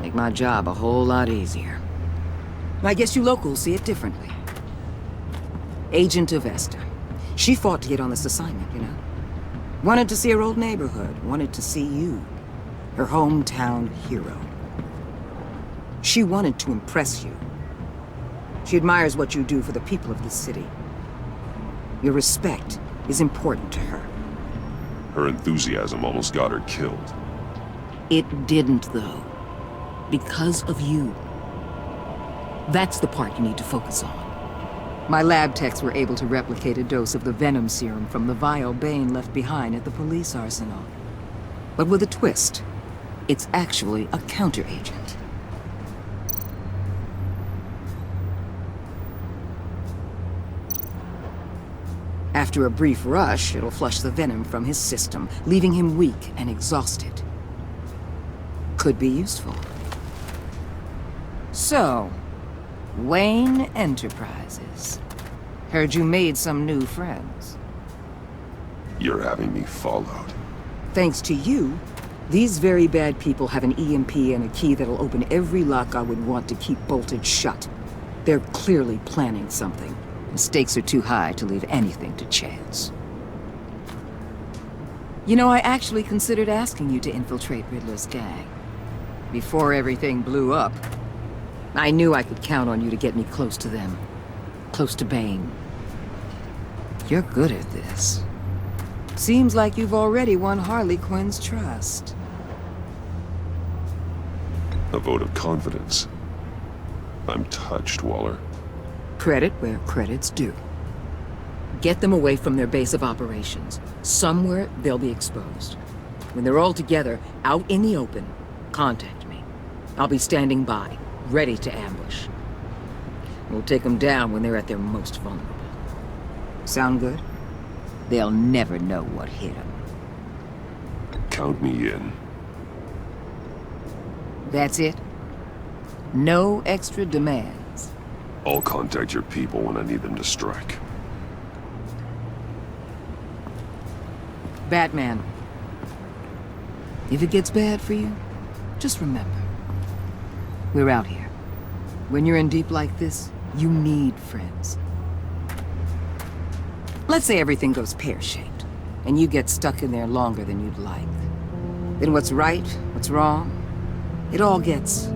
Make my job a whole lot easier. I guess you locals see it differently. Agent of Esther. She fought to get on this assignment, you know? Wanted to see her old neighborhood. Wanted to see you. Her hometown hero. She wanted to impress you. She admires what you do for the people of this city. Your respect is important to her. Her enthusiasm almost got her killed. It didn't, though. Because of you. That's the part you need to focus on. My lab techs were able to replicate a dose of the venom serum from the vial Bane left behind at the police arsenal. But with a twist. It's actually a counteragent. After a brief rush, it'll flush the venom from his system, leaving him weak and exhausted. Could be useful. So, Wayne Enterprises. Heard you made some new friends. You're having me followed. Thanks to you, these very bad people have an EMP and a key that'll open every lock I would want to keep bolted shut. They're clearly planning something. The stakes are too high to leave anything to chance. You know, I actually considered asking you to infiltrate Riddler's gang. Before everything blew up, I knew I could count on you to get me close to them. Close to Bane. You're good at this. Seems like you've already won Harley Quinn's trust. A vote of confidence. I'm touched, Waller. Credit where credit's due. Get them away from their base of operations. Somewhere they'll be exposed. When they're all together, out in the open, contact me. I'll be standing by, ready to ambush. We'll take them down when they're at their most vulnerable. Sound good? They'll never know what hit them. Count me in. That's it? No extra demands. I'll contact your people when I need them to strike. Batman. If it gets bad for you, just remember. We're out here. When you're in deep like this, you need friends. Let's say everything goes pear-shaped, and you get stuck in there longer than you'd like. Then what's right, what's wrong, it all gets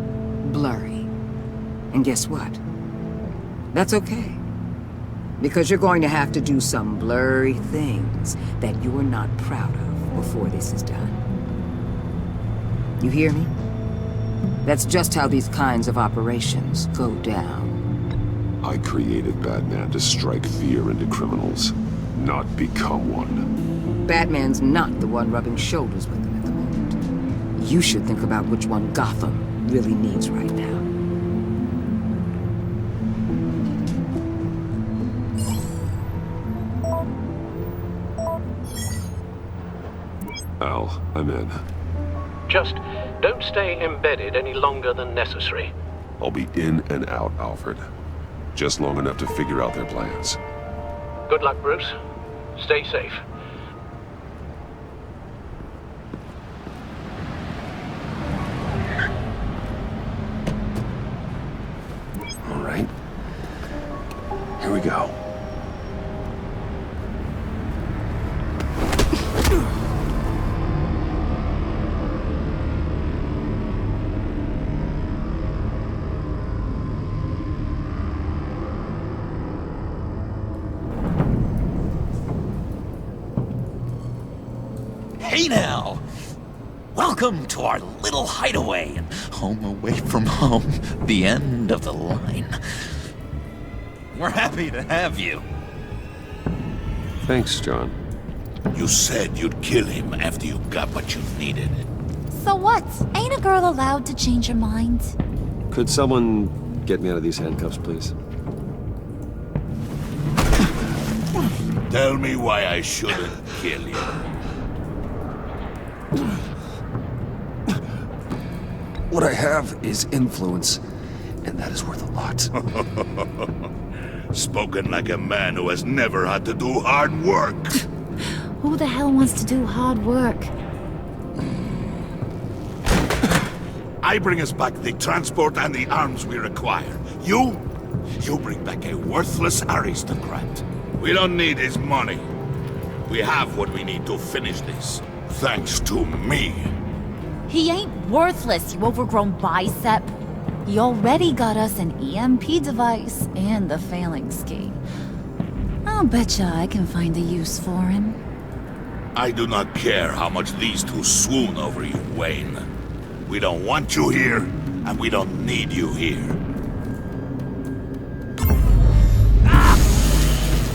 blurry. And guess what? That's okay. Because you're going to have to do some blurry things that you're not proud of before this is done. You hear me? That's just how these kinds of operations go down. I created Batman to strike fear into criminals, not become one. Batman's not the one rubbing shoulders with them at the moment. You should think about which one Gotham really needs right now. Al, I'm in. Just don't stay embedded any longer than necessary. I'll be in and out, Alfred. Just long enough to figure out their plans. Good luck, Bruce. Stay safe. All right. Here we go. Hey now! Welcome to our little hideaway and home away from home, the end of the line. We're happy to have you. Thanks, John. You said you'd kill him after you got what you needed. So what? Ain't a girl allowed to change her mind? Could someone get me out of these handcuffs, please? Tell me why I shouldn't kill you. What I have is influence, and that is worth a lot. Spoken like a man who has never had to do hard work. Who the hell wants to do hard work? I bring us back the transport and the arms we require. You bring back a worthless aristocrat. We don't need his money. We have what we need to finish this. Thanks to me. He ain't worthless, you overgrown bicep. He already got us an EMP device and the phalanx key. I'll betcha I can find a use for him. I do not care how much these two swoon over you, Wayne. We don't want you here, and we don't need you here. Ah!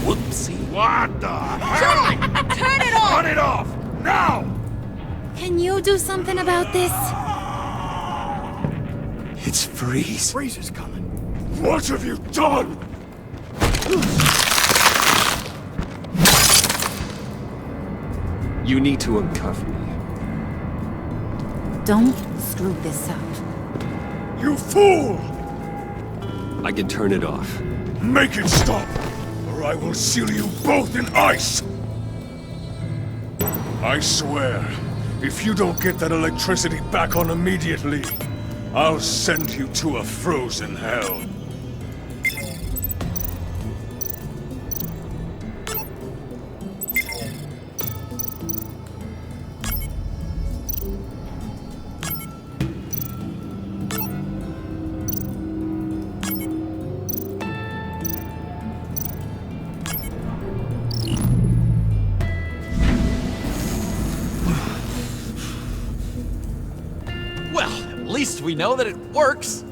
Whoopsie. What the hell? John! Turn it off! Cut it off! Now! Can you do something about this? It's Freeze. Freeze is coming. What have you done? You need to uncuff me. Don't screw this up. You fool! I can turn it off. Make it stop, or I will seal you both in ice! I swear, if you don't get that electricity back on immediately, I'll send you to a frozen hell. At least we know that it works.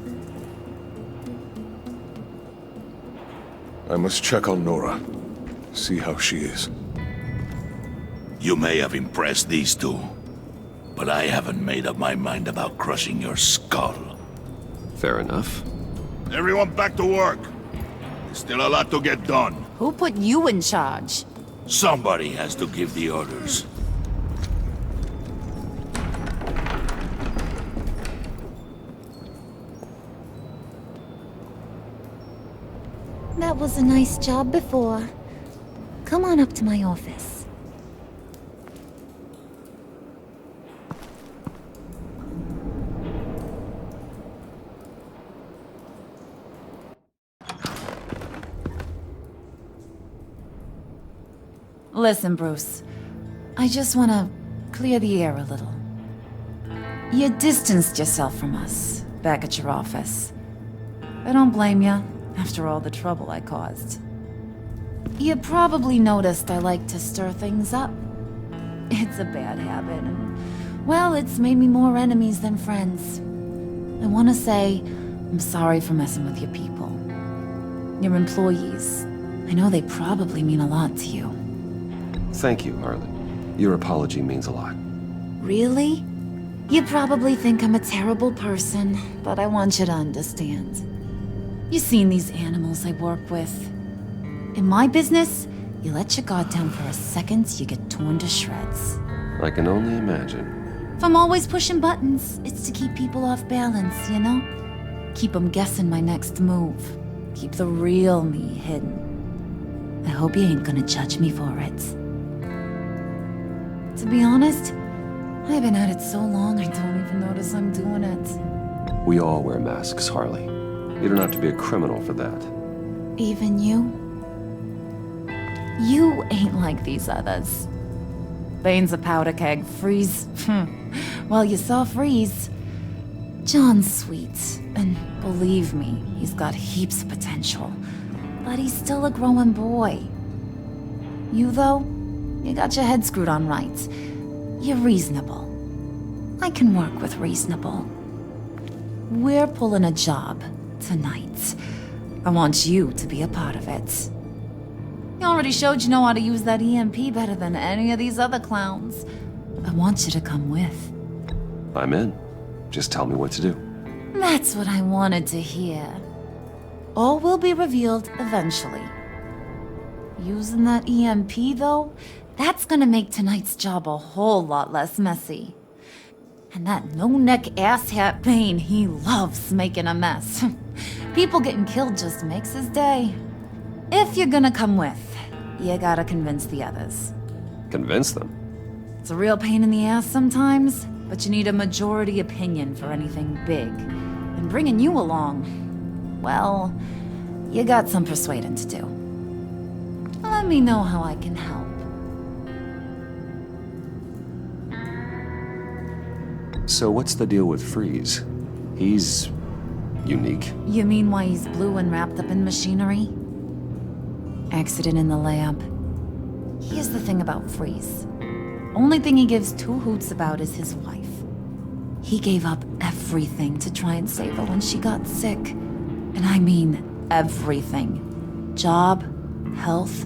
I must check on Nora. See how she is. You may have impressed these two, but I haven't made up my mind about crushing your skull. Fair enough. Everyone back to work. There's still a lot to get done. Who put you in charge? Somebody has to give the orders. That was a nice job before. Come on up to my office. Listen, Bruce. I just want to clear the air a little. You distanced yourself from us back at your office. I don't blame you. After all the trouble I caused. You probably noticed I like to stir things up. It's a bad habit, and, well, it's made me more enemies than friends. I want to say I'm sorry for messing with your people. Your employees. I know they probably mean a lot to you. Thank you, Harley. Your apology means a lot. Really? You probably think I'm a terrible person, but I want you to understand. You've seen these animals I work with. In my business, you let your guard down for a second, you get torn to shreds. I can only imagine. If I'm always pushing buttons, it's to keep people off balance, you know? Keep them guessing my next move. Keep the real me hidden. I hope you ain't gonna judge me for it. To be honest, I've been at it so long I don't even notice I'm doing it. We all wear masks, Harley. You don't have to be a criminal for that. Even you? You ain't like these others. Bane's a powder keg. Freeze. Well, you saw Freeze. John's sweet, and believe me, he's got heaps of potential. But he's still a growing boy. You, though, you got your head screwed on right. You're reasonable. I can work with reasonable. We're pulling a job tonight. I want you to be a part of it. You already showed you know how to use that EMP better than any of these other clowns. I want you to come with. I'm in. Just tell me what to do. That's what I wanted to hear. All will be revealed eventually. Using that EMP, though, that's gonna make tonight's job a whole lot less messy. And that no-neck asshat Bane, he loves making a mess. People getting killed just makes his day. If you're gonna come with, you gotta convince the others. Convince them? It's a real pain in the ass sometimes, but you need a majority opinion for anything big. And bringing you along, well, you got some persuading to do. Let me know how I can help. So what's the deal with Freeze? He's unique. You mean why he's blue and wrapped up in machinery? Accident in the lab. Here's the thing about Freeze. Only thing he gives two hoots about is his wife. He gave up everything to try and save her when she got sick. And I mean everything. Job, health,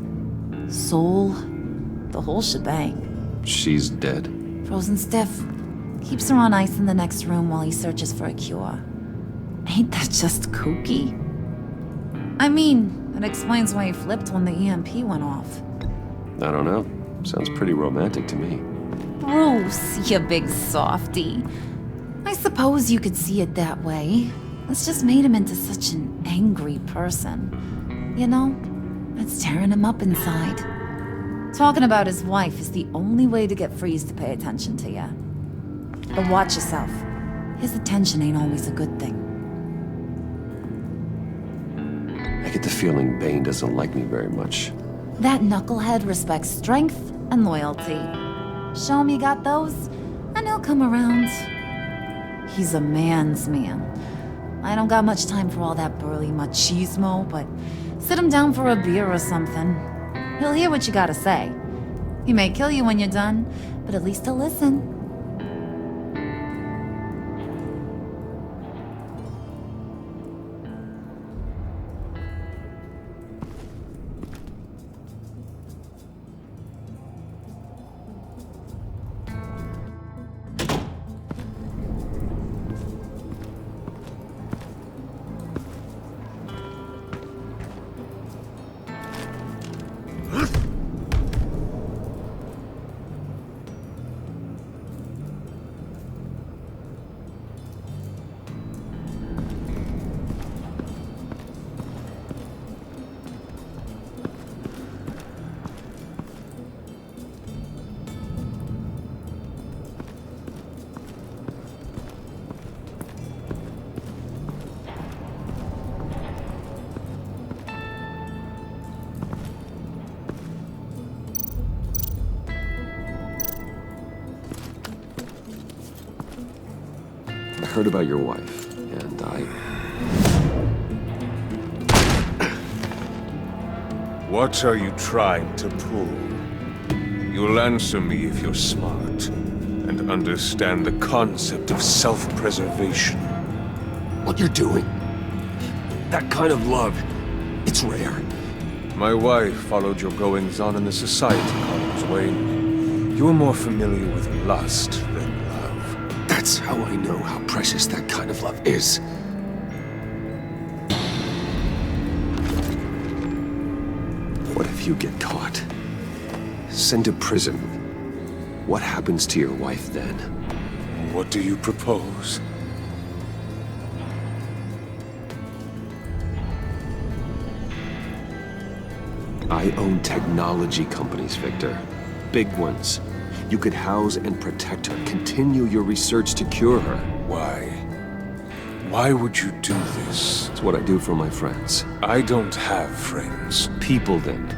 soul, the whole shebang. She's dead? Frozen stiff. Keeps her on ice in the next room while he searches for a cure. Ain't that just kooky? I mean, it explains why he flipped when the EMP went off. I don't know. Sounds pretty romantic to me. Bruce, you big softy. I suppose you could see it that way. It's just made him into such an angry person. You know, it's tearing him up inside. Talking about his wife is the only way to get Freeze to pay attention to you. But watch yourself. His attention ain't always a good thing. I get the feeling Bane doesn't like me very much. That knucklehead respects strength and loyalty. Show him you got those, and he'll come around. He's a man's man. I don't got much time for all that burly machismo, but sit him down for a beer or something. He'll hear what you gotta say. He may kill you when you're done, but at least he'll listen. I heard about your wife, and What are you trying to pull? You'll answer me if you're smart and understand the concept of self-preservation. What you're doing, that kind of love, it's rare. My wife followed your goings-on in the society columns, Wayne. You're more familiar with lust than love. That's how I know how precious that kind of love is. What if you get caught? Sent to prison? What happens to your wife then? What do you propose? I own technology companies, Victor. Big ones. You could house and protect her, continue your research to cure her. Why? Why would you do this? It's what I do for my friends. I don't have friends. People, then.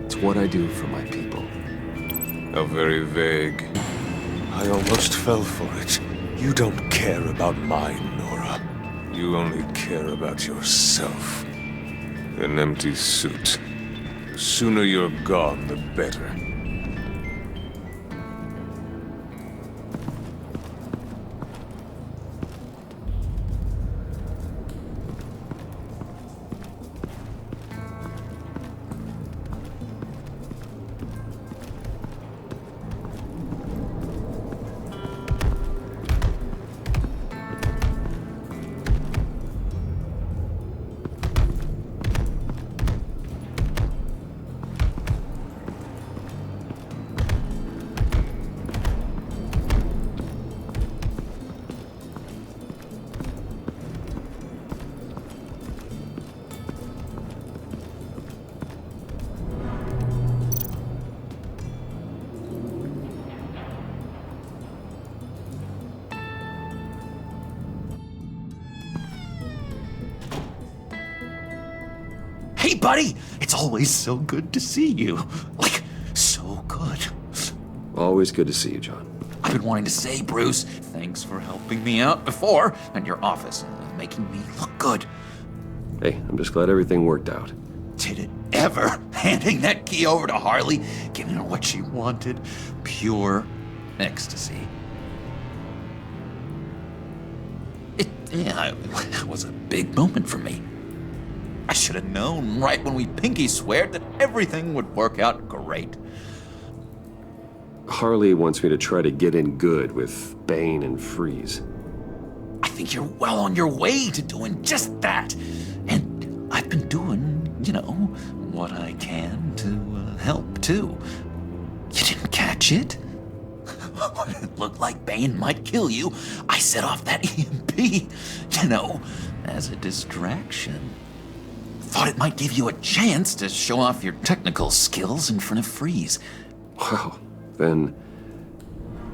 It's what I do for my people. How very vague. I almost fell for it. You don't care about mine, Nora. You only care about yourself. An empty suit. The sooner you're gone, the better. Hey, buddy! It's always so good to see you. Like, so good. Always good to see you, John. I've been wanting to say, Bruce, thanks for helping me out before at your office and making me look good. Hey, I'm just glad everything worked out. Did it ever? Handing that key over to Harley, giving her what she wanted. Pure ecstasy. It was a big moment for me. I should have known right when we pinky sweared that everything would work out great. Harley wants me to try to get in good with Bane and Freeze. I think you're well on your way to doing just that. And I've been doing, what I can to help too. You didn't catch it? When it looked like Bane might kill you, I set off that EMP, as a distraction. Thought it might give you a chance to show off your technical skills in front of Freeze. Wow, then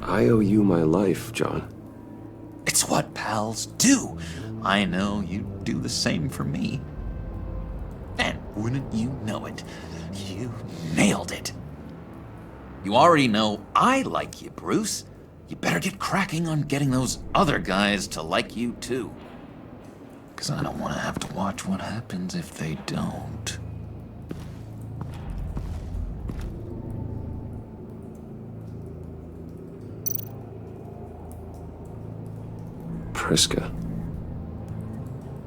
I owe you my life, John. It's what pals do. I know you'd do the same for me. And wouldn't you know it, you nailed it. You already know I like you, Bruce. You better get cracking on getting those other guys to like you too. 'Cause I don't want to have to watch what happens if they don't. Priska.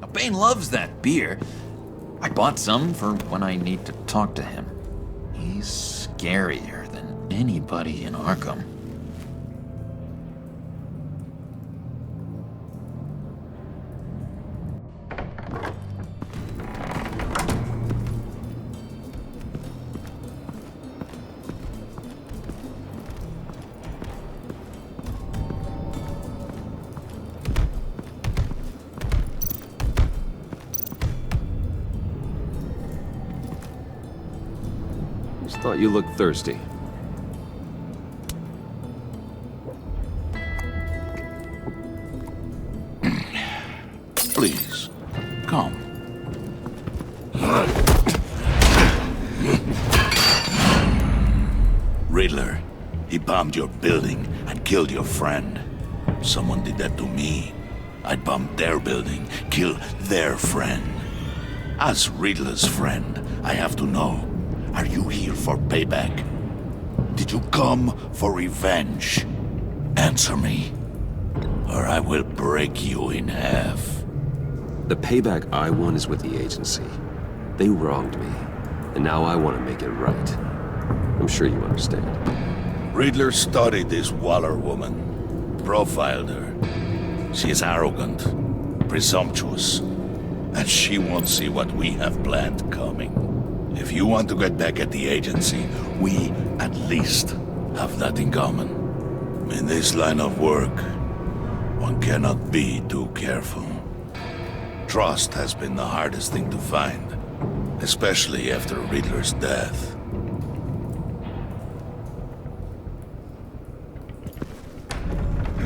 Now, Bane loves that beer. I bought some for when I need to talk to him. He's scarier than anybody in Arkham. Just thought you looked thirsty. Please, come. Riddler, he bombed your building and killed your friend. Someone did that to me. I'd bomb their building, kill their friend. As Riddler's friend, I have to know, are you here for payback? Did you come for revenge? Answer me, or I will break you in half. The payback I want is with the agency. They wronged me, and now I want to make it right. I'm sure you understand. Riddler studied this Waller woman, profiled her. She is arrogant, presumptuous, and she won't see what we have planned coming. If you want to get back at the agency, we at least have that in common. In this line of work, one cannot be too careful. Trust has been the hardest thing to find, especially after Riddler's death.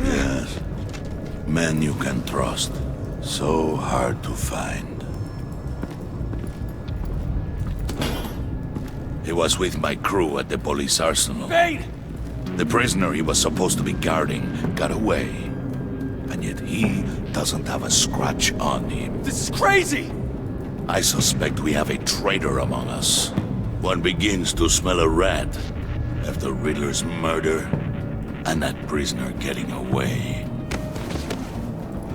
Yes, men you can trust. So hard to find. He was with my crew at the police arsenal. Bane! The prisoner he was supposed to be guarding got away. And yet he doesn't have a scratch on him. This is crazy! I suspect we have a traitor among us. One begins to smell a rat after Riddler's murder and that prisoner getting away.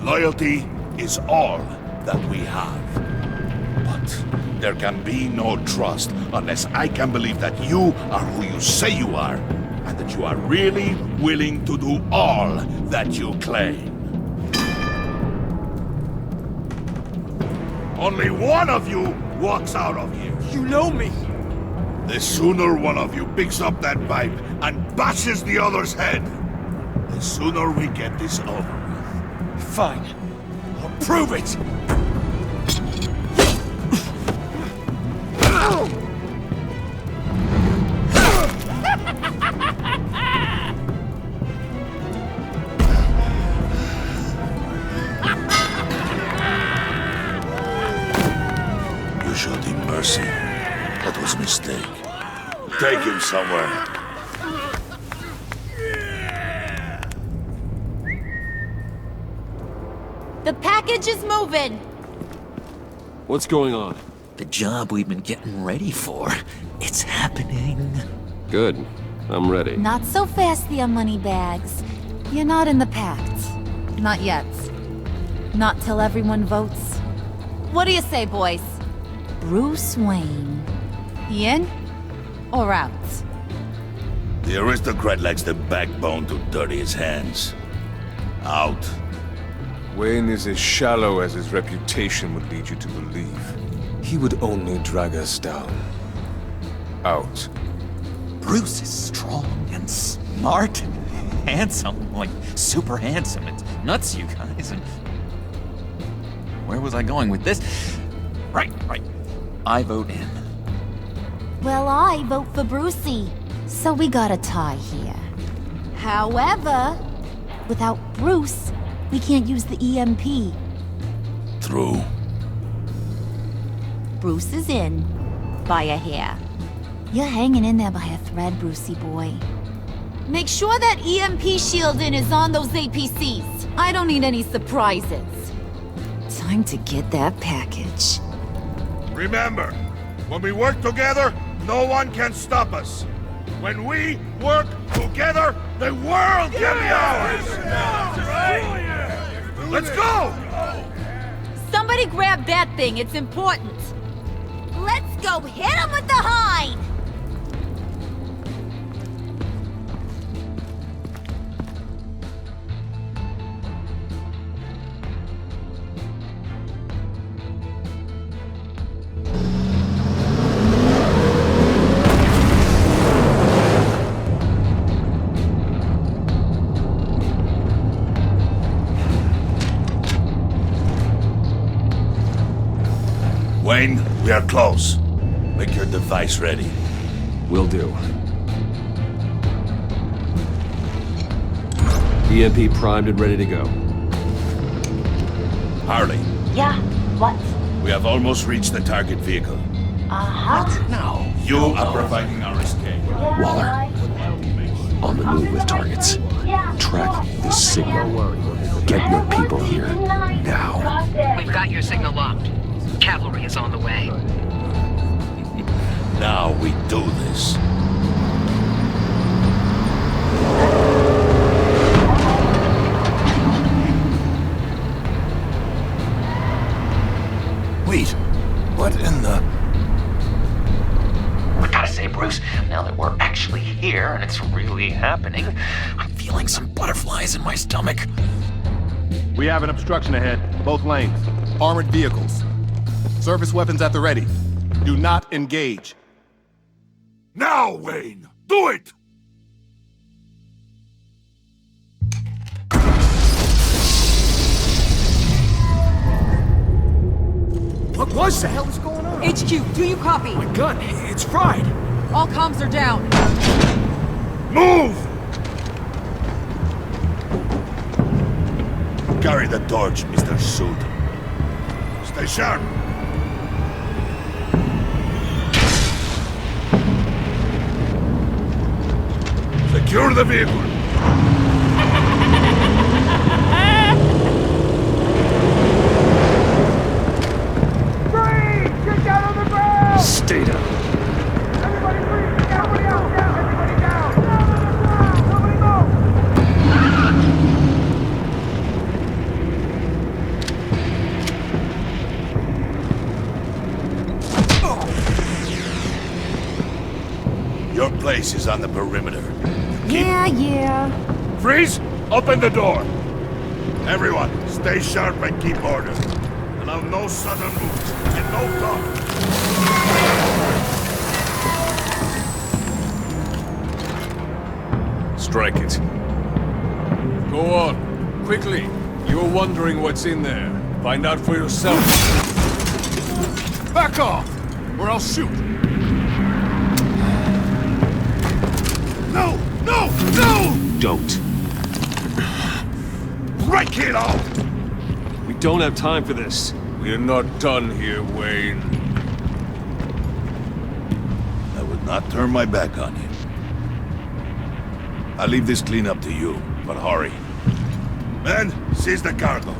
Loyalty is all that we have. But there can be no trust unless I can believe that you are who you say you are, and that you are really willing to do all that you claim. Only one of you walks out of here. You know me! The sooner one of you picks up that pipe and bashes the other's head, the sooner we get this over with. Fine. I'll prove it! You showed him mercy. mistake. Take him somewhere. The package is moving. What's going on? The job we've been getting ready for. It's happening. Good. I'm ready. Not so fast, the money bags. You're not in the pact. Not yet. Not till everyone votes. What do you say, boys? Bruce Wayne. He in or out? The aristocrat lacks the backbone to dirty his hands. Out. Wayne is as shallow as his reputation would lead you to believe. He would only drag us down. Out. Bruce is strong and smart and handsome, like super handsome. It's nuts, you guys. And where was I going with this? Right. I vote in. Well, I vote for Brucey. So we got a tie here. However, without Bruce, we can't use the EMP. True. Bruce is in. By a hair. You're hanging in there by a thread, Brucey boy. Make sure that EMP shielding is on those APCs. I don't need any surprises. Time to get that package. Remember, when we work together, no one can stop us. When we work together, the world can be ours! Let's go! Somebody grab that thing, it's important. Let's go hit him with the hide! Wayne, we are close. Make your device ready. Will do. EMP primed and ready to go. Harley, Yeah, what? we have almost reached the target vehicle. Uh-huh. Now, you are providing our escape. Waller, on the move with targets. Track the signal. Get your people here, now. We've got your signal locked. Cavalry is on the way. Now we do this. Wait, what in the... I gotta say, Bruce, now that we're actually here and it's really happening, I'm feeling some butterflies in my stomach. We have an obstruction ahead, both lanes. Armored vehicles. Service weapons at the ready. Do not engage. Now, Wayne! Do it! What was that? What the hell is going on? HQ, do you copy? My gun, it's fried. All comms are down. Move! Carry the torch, Mr. Suit. Stay sharp. Secure the vehicle. Get down on the ground! Stay down. Everybody breathe! Get everybody out! Down! Everybody down! Down on the ground! Nobody move! Your place is on the perimeter. Yeah. Freeze! Open the door! Everyone, stay sharp and keep order. Allow no sudden moves and no talk. Strike it. Go on. Quickly. You're wondering what's in there. Find out for yourself. Back off! Or I'll shoot! No! No! No! Don't. Break it off! We don't have time for this. We're not done here, Wayne. not turn my back on you. I'll leave this cleanup to you, but hurry. Men, seize the cargo.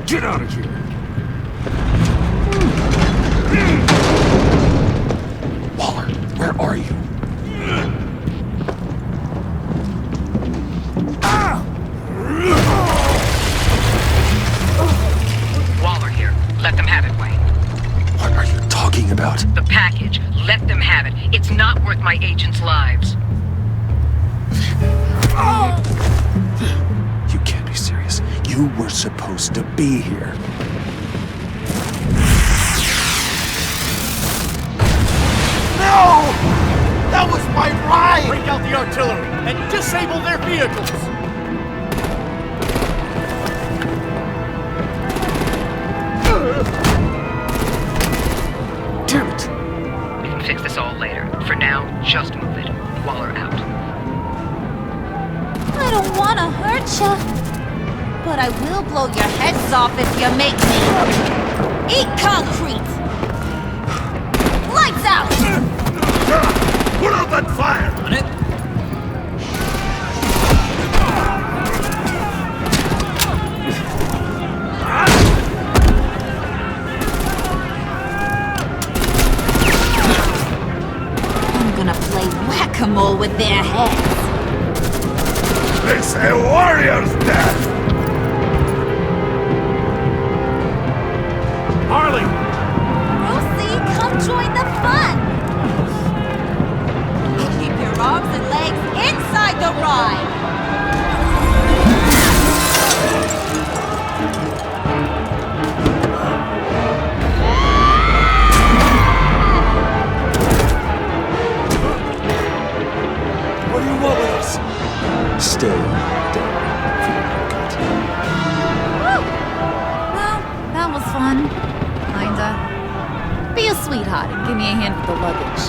Get out of here! Waller, where are you? Waller here. Let them have it, Wayne. What are you talking about? The package. Let them have it. It's not worth my agents' lives. You can't be serious. You were supposed to be here. No! That was my ride! Break out the artillery and disable their vehicles! Damn it! We can fix this all later. For now, just move it. Waller out. I don't want to hurt ya, but I will blow your heads off if you make me. Eat concrete! Lights out! Put out that fire! On it? I'm gonna play whack-a-mole with their heads. They say warrior's death! Harley! Rosie, come join the fun! Keep your arms and legs inside the ride! What do you want with us? Stay down. Woo! Well, that was fun. Kinda. Be a sweetheart and give me a hand with the luggage.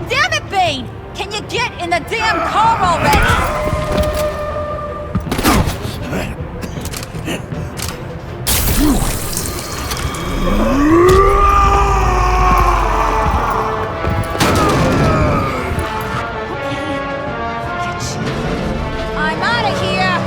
Damn it, Bane! Can you get in the damn car already? I'm out of here!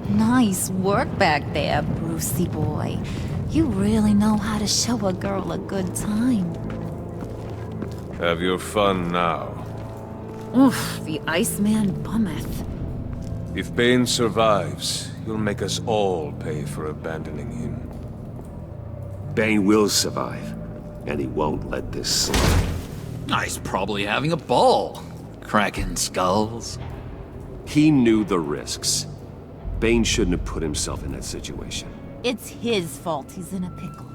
Nice work back there, Brucey boy. You really know how to show a girl a good time. Have your fun now. Oof, the Iceman bummeth. If Bane survives, you'll make us all pay for abandoning him. Bane will survive, and he won't let this slide. He's probably having a ball. Cracking skulls. He knew the risks. Bane shouldn't have put himself in that situation. It's his fault he's in a pickle.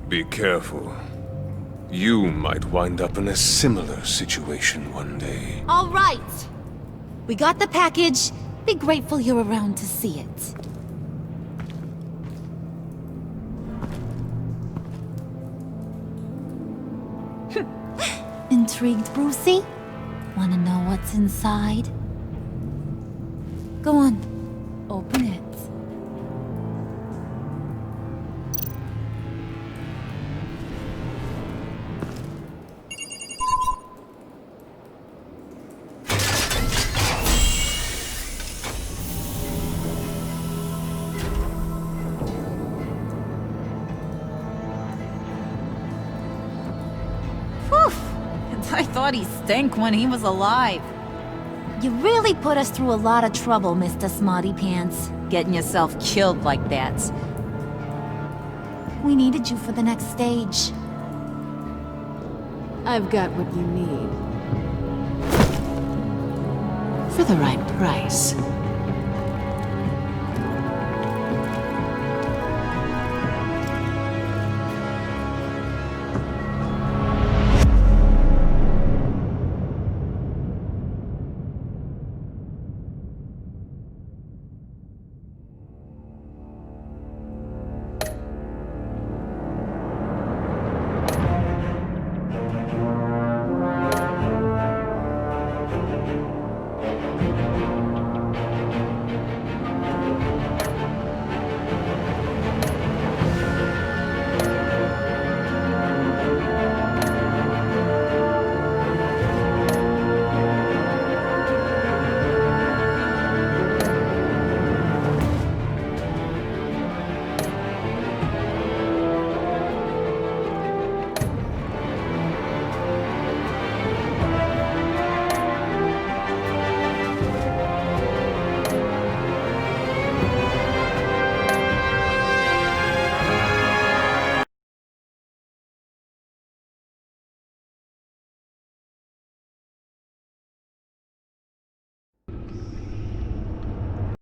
Be careful. You might wind up in a similar situation one day. All right. We got the package. Be grateful you're around to see it. Intrigued, Brucey? Wanna know what's inside? Go on. Open it. Whew! I thought he stank when he was alive. You really put us through a lot of trouble, Mr. Smarty Pants. Getting yourself killed like that. We needed you for the next stage. I've got what you need. For the right price.